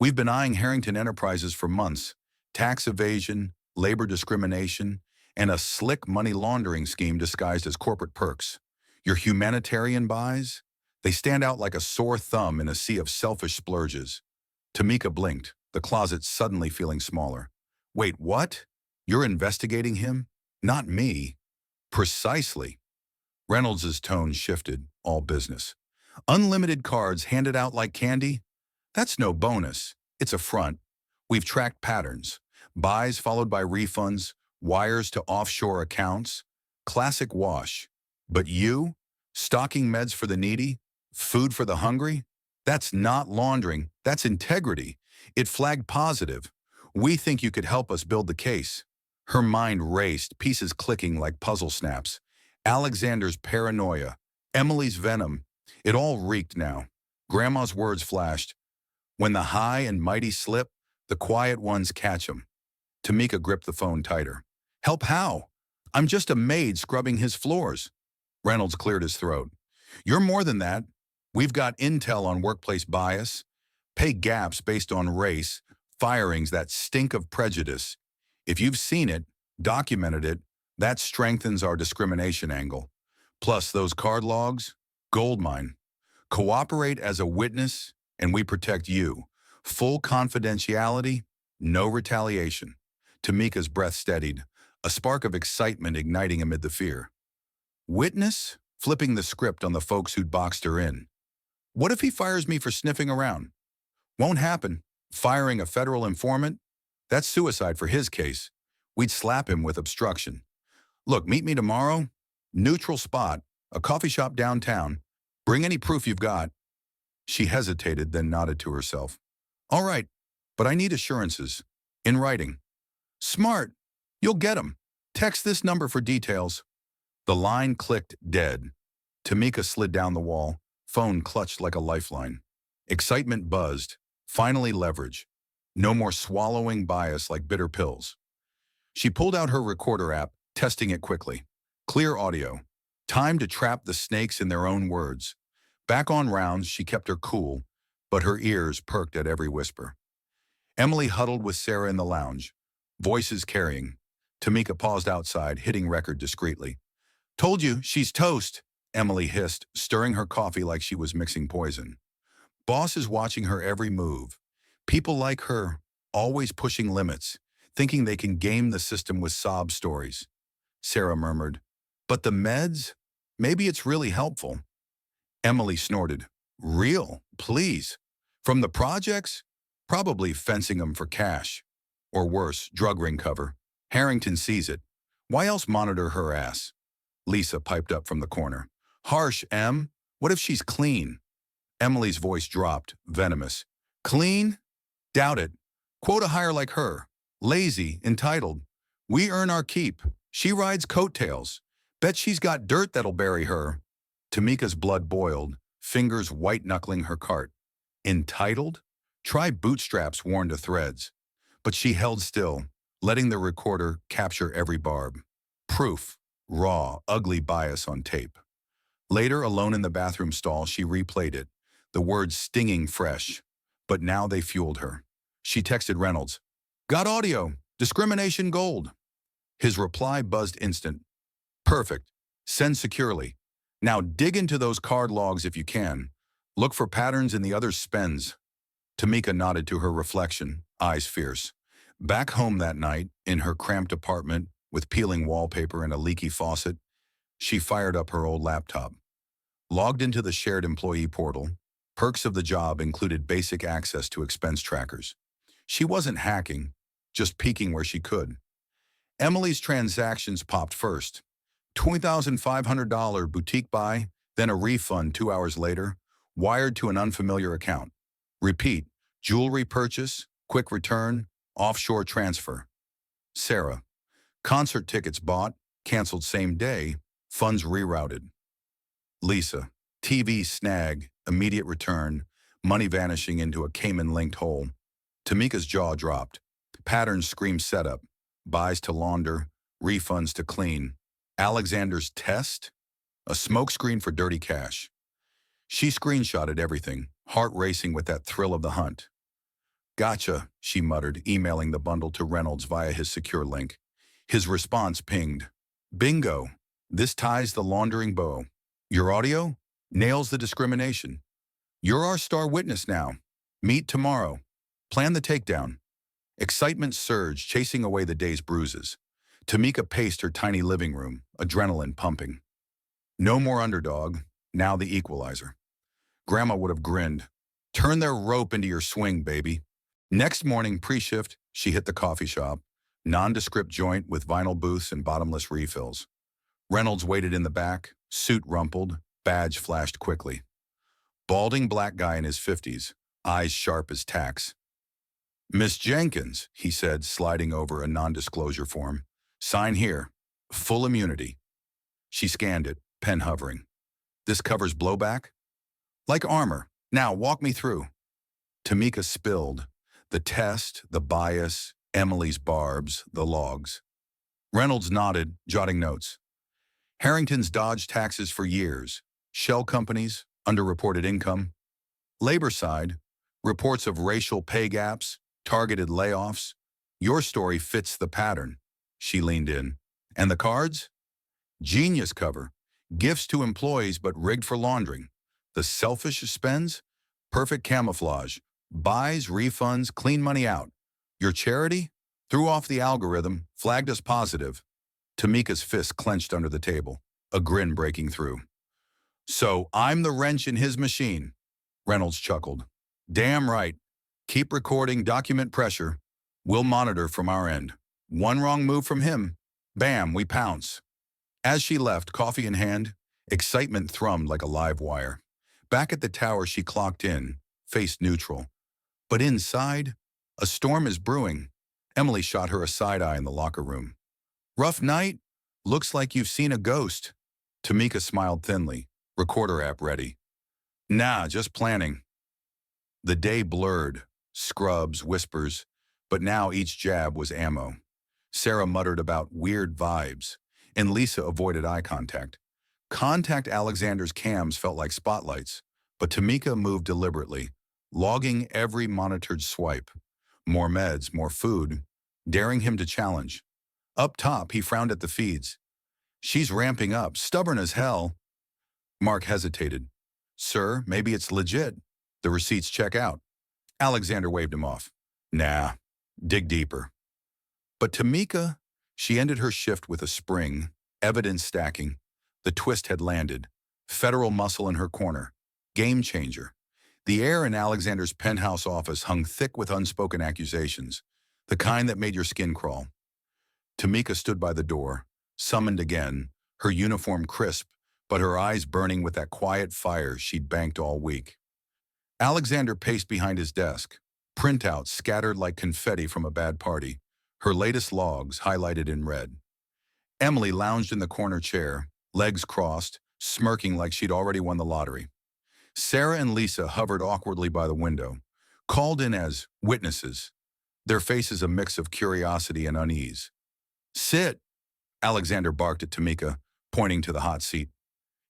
We've been eyeing Harrington Enterprises for months. Tax evasion, labor discrimination, and a slick money laundering scheme disguised as corporate perks. Your humanitarian buys? They stand out like a sore thumb in a sea of selfish splurges. Tamika blinked, the closet suddenly feeling smaller. Wait, what? You're investigating him? Not me. Precisely. Reynolds's tone shifted, all business. Unlimited cards handed out like candy? That's no bonus. It's a front. We've tracked patterns. Buys followed by refunds, wires to offshore accounts. Classic wash. But you? Stocking meds for the needy? Food for the hungry? That's not laundering. That's integrity. It flagged positive. We think you could help us build the case. Her mind raced, pieces clicking like puzzle snaps. Alexander's paranoia, Emily's venom. It all reeked now. Grandma's words flashed. When the high and mighty slip, the quiet ones catch 'em. Tamika gripped the phone tighter. Help how? I'm just a maid scrubbing his floors. Reynolds cleared his throat. You're more than that. We've got intel on workplace bias, pay gaps based on race, firings that stink of prejudice. If you've seen it, documented it, that strengthens our discrimination angle. Plus those card logs, goldmine. Cooperate as a witness, and we protect you. Full confidentiality, no retaliation. Tamika's breath steadied, a spark of excitement igniting amid the fear. Witness? Flipping the script on the folks who'd boxed her in. What if he fires me for sniffing around? Won't happen. Firing a federal informant? That's suicide for his case. We'd slap him with obstruction. Look, meet me tomorrow. Neutral spot, a coffee shop downtown. Bring any proof you've got. She hesitated, then nodded to herself. All right, but I need assurances. In writing. Smart. You'll get 'em. Text this number for details. The line clicked dead. Tamika slid down the wall, phone clutched like a lifeline. Excitement buzzed. Finally leverage. No more swallowing bias like bitter pills. She pulled out her recorder app, testing it quickly. Clear audio. Time to trap the snakes in their own words. Back on rounds, she kept her cool, but her ears perked at every whisper. Emily huddled with Sarah in the lounge, voices carrying. Tamika paused outside, hitting record discreetly. Told you, she's toast, Emily hissed, stirring her coffee like she was mixing poison. Boss is watching her every move. People like her, always pushing limits, thinking they can game the system with sob stories. Sarah murmured, but the meds? Maybe it's really helpful. Emily snorted, real, please. From the projects? Probably fencing them for cash. Or worse, drug ring cover. Harrington sees it. Why else monitor her ass? Lisa piped up from the corner. Harsh, Em. What if she's clean? Emily's voice dropped, venomous. Clean? Doubt it. Quota hire like her. Lazy, entitled. We earn our keep. She rides coattails. Bet she's got dirt that'll bury her. Tamika's blood boiled, fingers white-knuckling her cart. Entitled? Try bootstraps worn to threads. But she held still, letting the recorder capture every barb. Proof. Raw, ugly bias on tape. Later, alone in the bathroom stall, she replayed it, the words stinging fresh. But now they fueled her. She texted Reynolds, got audio, discrimination gold. His reply buzzed instant. Perfect. Send securely. Now dig into those card logs if you can. Look for patterns in the other's spends. Tamika nodded to her reflection, eyes fierce. Back home that night, in her cramped apartment, with peeling wallpaper and a leaky faucet, she fired up her old laptop. Logged into the shared employee portal, perks of the job included basic access to expense trackers. She wasn't hacking, just peeking where she could. Emily's transactions popped first. $20,500 boutique buy, then a refund 2 hours later, wired to an unfamiliar account. Repeat, jewelry purchase, quick return, offshore transfer. Sarah, concert tickets bought, canceled same day, funds rerouted. Lisa, TV snag, immediate return, money vanishing into a Cayman-linked hole. Tamika's jaw dropped. Patterns scream setup, buys to launder, refunds to clean. Alexander's test? A smokescreen for dirty cash. She screenshotted everything, heart racing with that thrill of the hunt. Gotcha, she muttered, emailing the bundle to Reynolds via his secure link. His response pinged. Bingo. This ties the laundering bow. Your audio? Nails the discrimination. You're our star witness now. Meet tomorrow. Plan the takedown. Excitement surged, chasing away the day's bruises. Tamika paced her tiny living room, adrenaline pumping. No more underdog, now the equalizer. Grandma would have grinned. Turn their rope into your swing, baby. Next morning, pre-shift, she hit the coffee shop, nondescript joint with vinyl booths and bottomless refills. Reynolds waited in the back, suit rumpled, badge flashed quickly. Balding black guy in his 50s, eyes sharp as tacks. Miss Jenkins, he said, sliding over a non-disclosure form. Sign here. Full immunity. She scanned it, pen hovering. This covers blowback? Like armor. Now walk me through. Tamika spilled. The test, the bias, Emily's barbs, the logs. Reynolds nodded, jotting notes. Harrington's dodged taxes for years. Shell companies, underreported income. Labor side, reports of racial pay gaps, targeted layoffs. Your story fits the pattern. She leaned in. And the cards? Genius cover. Gifts to employees but rigged for laundering. The selfish spends? Perfect camouflage. Buys, refunds, clean money out. Your charity? Threw off the algorithm, flagged us positive. Tamika's fist clenched under the table, a grin breaking through. So I'm the wrench in his machine. Reynolds chuckled. Damn right. Keep recording, document pressure. We'll monitor from our end. One wrong move from him. Bam, we pounce. As she left, coffee in hand, excitement thrummed like a live wire. Back at the tower, she clocked in, face neutral. But inside, a storm is brewing. Emily shot her a side eye in the locker room. Rough night? Looks like you've seen a ghost. Tamika smiled thinly, recorder app ready. Nah, just planning. The day blurred, scrubs, whispers, but now each jab was ammo. Sarah muttered about weird vibes, and Lisa avoided eye contact. Contact Alexander's cams felt like spotlights, but Tamika moved deliberately, logging every monitored swipe. More meds, more food, daring him to challenge. Up top, he frowned at the feeds. She's ramping up, stubborn as hell. Mark hesitated. Sir, maybe it's legit. The receipts check out. Alexander waved him off. Nah, dig deeper. But Tamika, she ended her shift with a spring, evidence stacking. The twist had landed. Federal muscle in her corner. Game changer. The air in Alexander's penthouse office hung thick with unspoken accusations, the kind that made your skin crawl. Tamika stood by the door, summoned again, her uniform crisp, but her eyes burning with that quiet fire she'd banked all week. Alexander paced behind his desk, printouts scattered like confetti from a bad party, her latest logs highlighted in red. Emily lounged in the corner chair, legs crossed, smirking like she'd already won the lottery. Sarah and Lisa hovered awkwardly by the window, called in as witnesses, their faces a mix of curiosity and unease. Sit, Alexander barked at Tamika, pointing to the hot seat.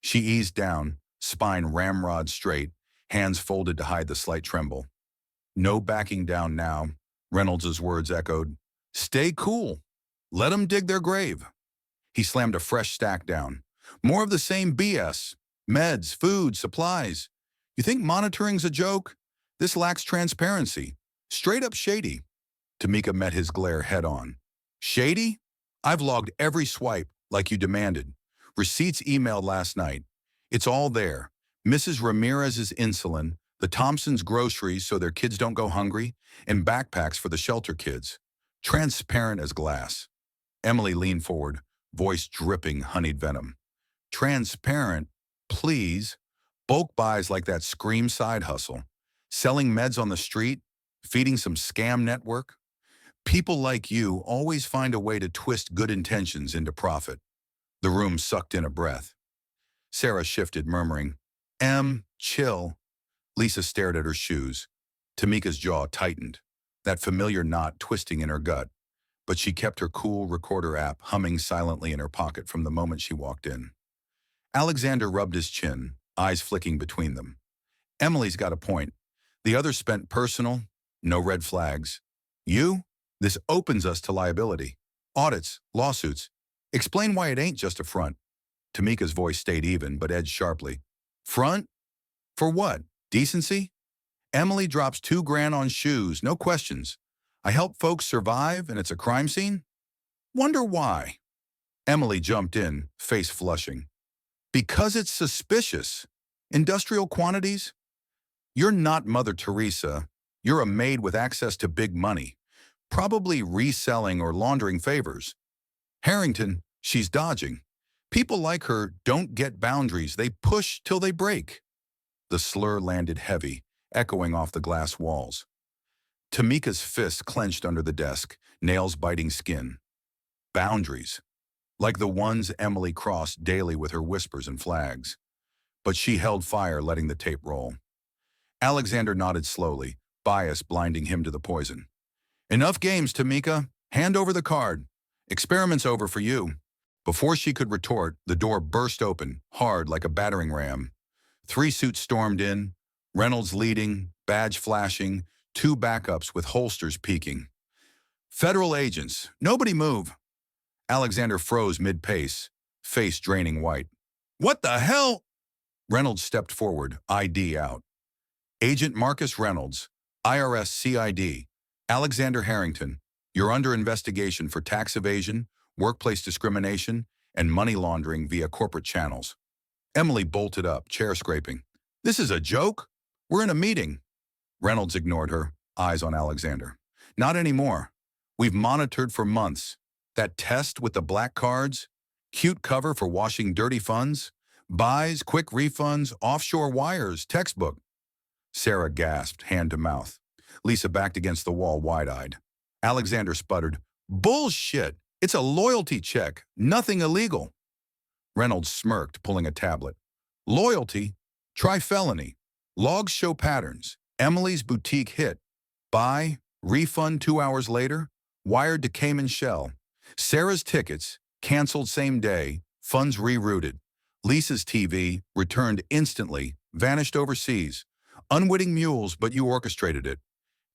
She eased down, spine ramrod straight, hands folded to hide the slight tremble. No backing down now, Reynolds's words echoed. Stay cool. Let 'em dig their grave. He slammed a fresh stack down. More of the same BS. Meds, food, supplies. You think monitoring's a joke? This lacks transparency. Straight up shady. Tamika met his glare head on. Shady? I've logged every swipe, like you demanded. Receipts emailed last night. It's all there. Mrs. Ramirez's insulin, the Thompsons' groceries so their kids don't go hungry, and backpacks for the shelter kids. Transparent as glass. Emily leaned forward, voice dripping honeyed venom. Transparent, please. Bulk buys like that Scream side hustle. Selling meds on the street, feeding some scam network. People like you always find a way to twist good intentions into profit. The room sucked in a breath. Sarah shifted, murmuring, chill. Lisa stared at her shoes. Tamika's jaw tightened, that familiar knot twisting in her gut, but she kept her cool recorder app humming silently in her pocket from the moment she walked in. Alexander rubbed his chin, eyes flicking between them. Emily's got a point. The other spent personal, no red flags. You? This opens us to liability. Audits, lawsuits. Explain why it ain't just a front. Tamika's voice stayed even, but edged sharply. Front? For what? Decency? Emily drops $2,000 on shoes, no questions. I help folks survive, and it's a crime scene? Wonder why? Emily jumped in, face flushing. Because it's suspicious. Industrial quantities? You're not Mother Teresa. You're a maid with access to big money, probably reselling or laundering favors. Harrington, she's dodging. People like her don't get boundaries. They push till they break. The slur landed heavy, echoing off the glass walls. Tamika's fist clenched under the desk, nails biting skin. Boundaries, like the ones Emily crossed daily with her whispers and flags. But she held fire, letting the tape roll. Alexander nodded slowly, bias blinding him to the poison. Enough games, Tamika. Hand over the card. Experiment's over for you. Before she could retort, the door burst open, hard like a battering ram. 3 suits stormed in, Reynolds leading, badge flashing, 2 backups with holsters peeking. Federal agents, nobody move. Alexander froze mid-pace, face draining white. What the hell? Reynolds stepped forward, ID out. Agent Marcus Reynolds, IRS CID, Alexander Harrington, you're under investigation for tax evasion, workplace discrimination, and money laundering via corporate channels. Emily bolted up, chair scraping. This is a joke? We're in a meeting. Reynolds ignored her, eyes on Alexander. Not anymore. We've monitored for months. That test with the black cards, cute cover for washing dirty funds, buys, quick refunds, offshore wires, textbook. Sarah gasped, hand to mouth. Lisa backed against the wall, wide-eyed. Alexander sputtered, Bullshit! It's a loyalty check, nothing illegal. Reynolds smirked, pulling a tablet. Loyalty? Try felony. Logs show patterns. Emily's boutique hit. Buy, refund 2 hours later, wired to Cayman Shell. Sarah's tickets, Canceled same day, funds rerouted. Lisa's TV returned instantly, vanished overseas. Unwitting mules, but you orchestrated it.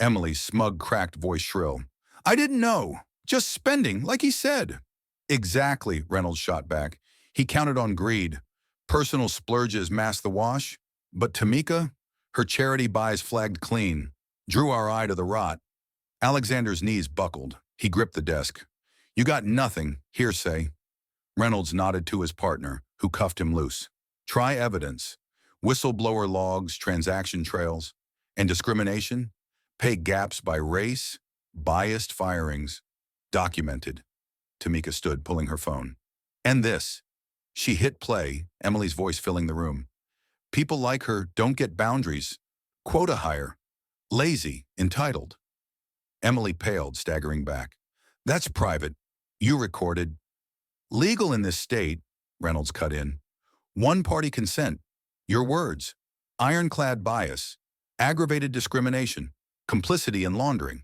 Emily's smug, cracked voice shrill. I didn't know. Just spending, like he said. Exactly, Reynolds shot back. He counted on greed. Personal splurges masked the wash. But Tamika, her charity buys flagged clean, drew our eye to the rot. Alexander's knees buckled. He gripped the desk. You got nothing, hearsay. Reynolds nodded to his partner, who cuffed him loose. Try evidence. Whistleblower logs, transaction trails, and discrimination. Pay gaps by race, biased firings. Documented. Tamika stood, pulling her phone. And this. She hit play, Emily's voice filling the room. People like her don't get boundaries. Quota hire. Lazy, entitled. Emily paled, staggering back. That's private. You recorded. Legal in this state, Reynolds cut in. One-party consent. Your words. Ironclad bias. Aggravated discrimination. Complicity in laundering.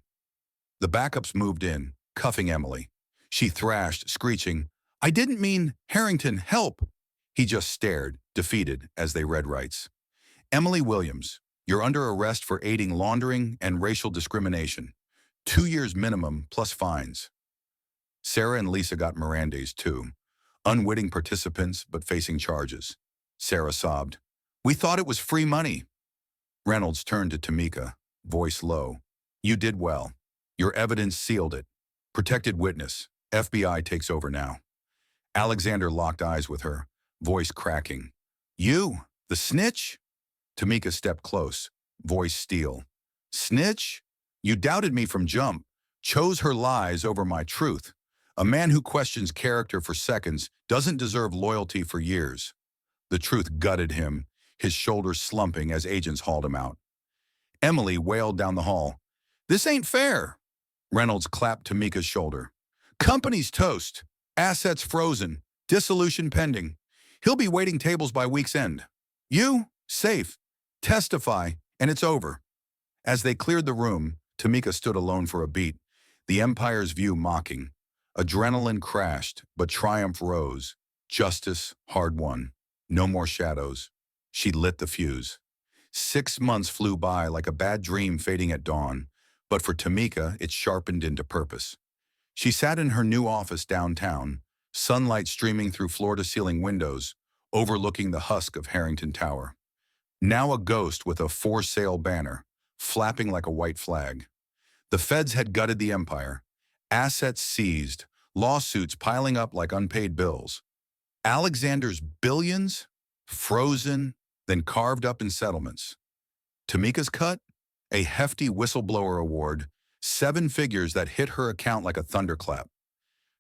The backups moved in, cuffing Emily. She thrashed, screeching, I didn't mean, Harrington, help! He just stared, defeated, as they read rights. Emily Williams, you're under arrest for aiding laundering and racial discrimination. 2 years minimum plus fines. Sarah and Lisa got Miranda's too. Unwitting participants, but facing charges. Sarah sobbed. We thought it was free money. Reynolds turned to Tamika, voice low. You did well. Your evidence sealed it. Protected witness. FBI takes over now. Alexander locked eyes with her, voice cracking. You, the snitch? Tamika stepped close, voice steel. Snitch? You doubted me from jump, chose her lies over my truth. A man who questions character for seconds doesn't deserve loyalty for years. The truth gutted him, his shoulders slumping as agents hauled him out. Emily wailed down the hall. This ain't fair. Reynolds clapped Tamika's shoulder. Company's toast. Assets frozen. Dissolution pending. He'll be waiting tables by week's end. You, safe. Testify, and it's over. As they cleared the room, Tamika stood alone for a beat, the Empire's view mocking. Adrenaline crashed, but triumph rose. Justice hard won. No more shadows. She lit the fuse. 6 months flew by like a bad dream fading at dawn, but for Tamika, it sharpened into purpose. She sat in her new office downtown, sunlight streaming through floor-to-ceiling windows, overlooking the husk of Harrington Tower. Now a ghost with a for sale banner, flapping like a white flag. The feds had gutted the empire, assets seized, lawsuits piling up like unpaid bills. Alexander's billions, frozen, then carved up in settlements. Tamika's cut? A hefty whistleblower award, 7 figures that hit her account like a thunderclap.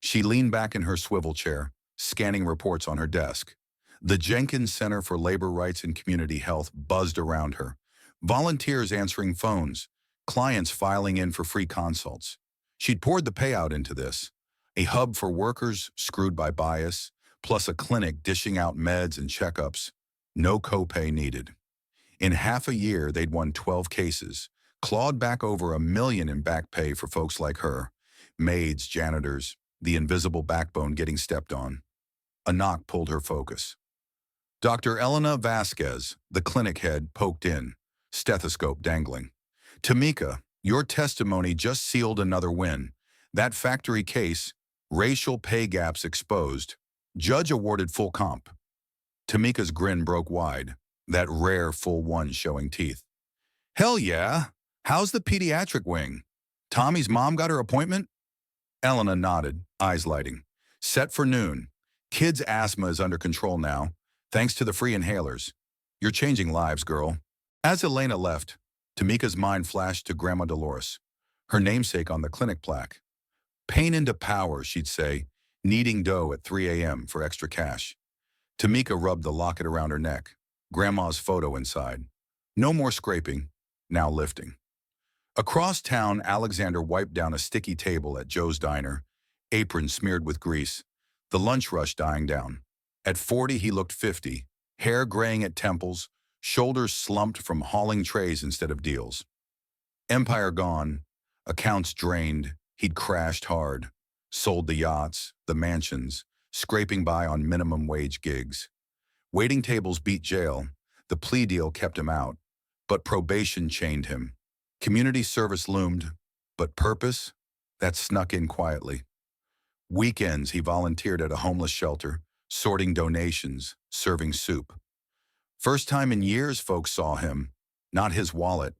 She leaned back in her swivel chair, scanning reports on her desk. The Jenkins Center for Labor Rights and Community Health buzzed around her. Volunteers answering phones, clients filing in for free consults. She'd poured the payout into this, a hub for workers screwed by bias, plus a clinic dishing out meds and checkups. No copay needed. In half a year, they'd won 12 cases, clawed back over $1 million in back pay for folks like her. Maids, janitors, the invisible backbone getting stepped on. A knock pulled her focus. Dr. Elena Vasquez, the clinic head, poked in, stethoscope dangling. Tamika, your testimony just sealed another win. That factory case, racial pay gaps exposed. Judge awarded full comp. Tamika's grin broke wide, that rare full one showing teeth. Hell yeah! How's the pediatric wing? Tommy's mom got her appointment? Elena nodded, eyes lighting. Set for noon. Kid's asthma is under control now, thanks to the free inhalers. You're changing lives, girl. As Elena left, Tamika's mind flashed to Grandma Dolores, her namesake on the clinic plaque. Pain into power, she'd say, kneading dough at 3 a.m. for extra cash. Tamika rubbed the locket around her neck, Grandma's photo inside. No more scraping, now lifting. Across town, Alexander wiped down a sticky table at Joe's Diner, apron smeared with grease, the lunch rush dying down. At 40, he looked 50, hair graying at temples, shoulders slumped from hauling trays instead of deals. Empire gone, accounts drained, he'd crashed hard, sold the yachts, the mansions, scraping by on minimum wage gigs. Waiting tables beat jail. The plea deal kept him out, but probation chained him. Community service loomed, but purpose? That snuck in quietly. Weekends, he volunteered at a homeless shelter, sorting donations, serving soup. First time in years folks saw him, not his wallet.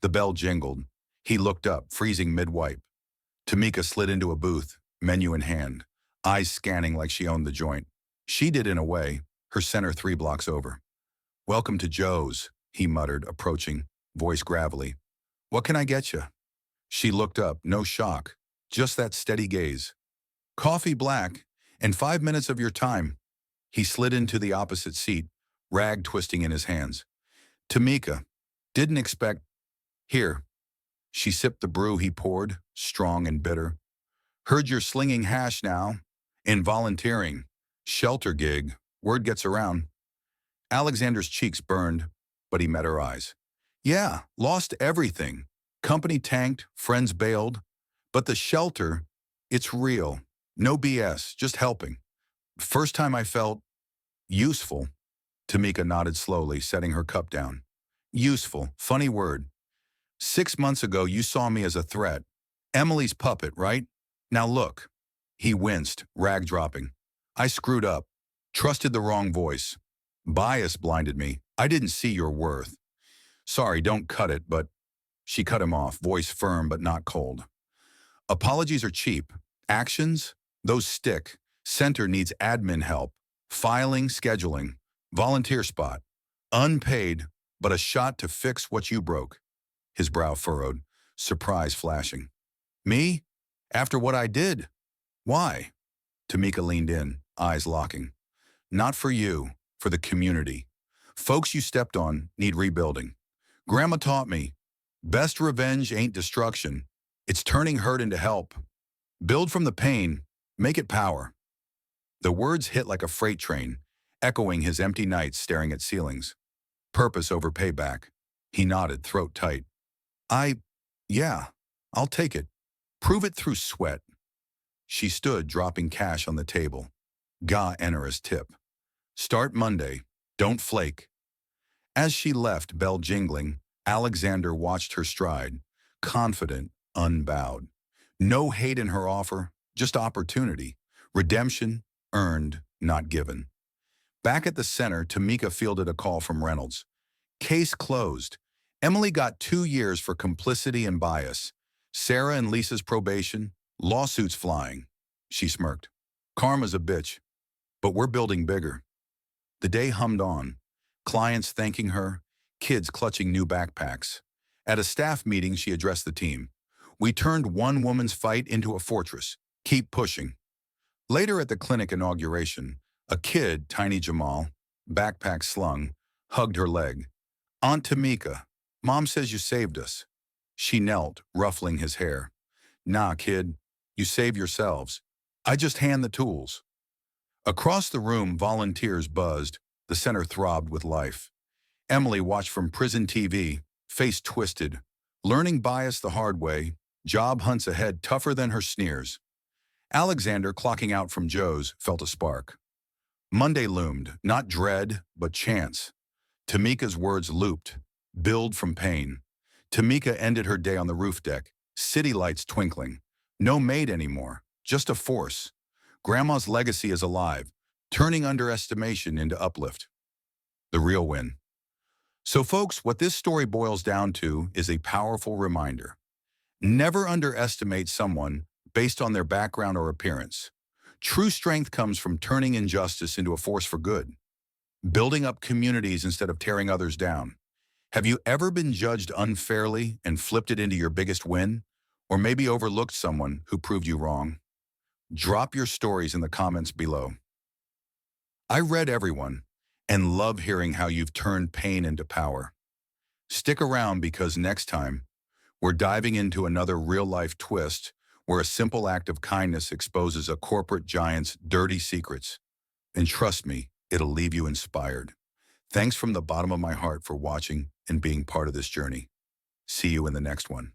The bell jingled. He looked up, freezing mid-wipe. Tamika slid into a booth, menu in hand, eyes scanning like she owned the joint. She did in a way, her center 3 blocks over. "Welcome to Joe's," he muttered, approaching, voice gravelly. "What can I get you?" She looked up, no shock, just that steady gaze. "Coffee black, and 5 minutes of your time." He slid into the opposite seat, rag twisting in his hands. Tamika, didn't expect. Here. She sipped the brew he poured, strong and bitter. "Heard you're slinging hash now. In volunteering. Shelter gig. Word gets around." Alexander's cheeks burned, but he met her eyes. "Yeah, lost everything. Company tanked, friends bailed. But the shelter, it's real. No BS, just helping. First time I felt useful." Tamika nodded slowly, setting her cup down. "Useful, funny word. 6 months ago, you saw me as a threat. Emily's puppet, right? Now look." He winced, rag dropping. "I screwed up. Trusted the wrong voice. Bias blinded me. I didn't see your worth. Sorry, don't cut it, but..." She cut him off, voice firm but not cold. "Apologies are cheap. Actions? Those stick. Center needs admin help. Filing, scheduling. Volunteer spot. Unpaid, but a shot to fix what you broke." His brow furrowed, surprise flashing. "Me? After what I did? Why?" Tamika leaned in, eyes locking. "Not for you, for the community. Folks you stepped on need rebuilding. Grandma taught me, best revenge ain't destruction. It's turning hurt into help. Build from the pain, make it power." The words hit like a freight train, echoing his empty nights staring at ceilings. Purpose over payback. He nodded, throat tight. Yeah, I'll take it. Prove it through sweat." She stood, dropping cash on the table. Enter as tip. "Start Monday. Don't flake." As she left, bell jingling, Alexander watched her stride, confident, unbowed. No hate in her offer, just opportunity. Redemption, earned, not given. Back at the center, Tamika fielded a call from Reynolds. "Case closed. Emily got 2 years for complicity and bias. Sarah and Lisa's probation, lawsuits flying." She smirked. "Karma's a bitch, but we're building bigger." The day hummed on, clients thanking her, kids clutching new backpacks. At a staff meeting, she addressed the team. "We turned one woman's fight into a fortress. Keep pushing." Later at the clinic inauguration, a kid, tiny Jamal, backpack slung, hugged her leg. "Aunt Tamika, Mom says you saved us." She knelt, ruffling his hair. "Nah, kid, you save yourselves. I just hand the tools." Across the room, volunteers buzzed. The center throbbed with life. Emily watched from prison TV, face twisted, learning bias the hard way, job hunts ahead tougher than her sneers. Alexander, clocking out from Joe's, felt a spark. Monday loomed, not dread, but chance. Tamika's words looped, build from pain. Tamika ended her day on the roof deck, city lights twinkling. No maid anymore, just a force. Grandma's legacy is alive, turning underestimation into uplift. The real win. So folks, what this story boils down to is a powerful reminder. Never underestimate someone based on their background or appearance. True strength comes from turning injustice into a force for good, building up communities instead of tearing others down. Have you ever been judged unfairly and flipped it into your biggest win? Or maybe overlooked someone who proved you wrong? Drop your stories in the comments below. I read everyone and love hearing how you've turned pain into power. Stick around because next time, we're diving into another real-life twist where a simple act of kindness exposes a corporate giant's dirty secrets. And trust me, it'll leave you inspired. Thanks from the bottom of my heart for watching and being part of this journey. See you in the next one.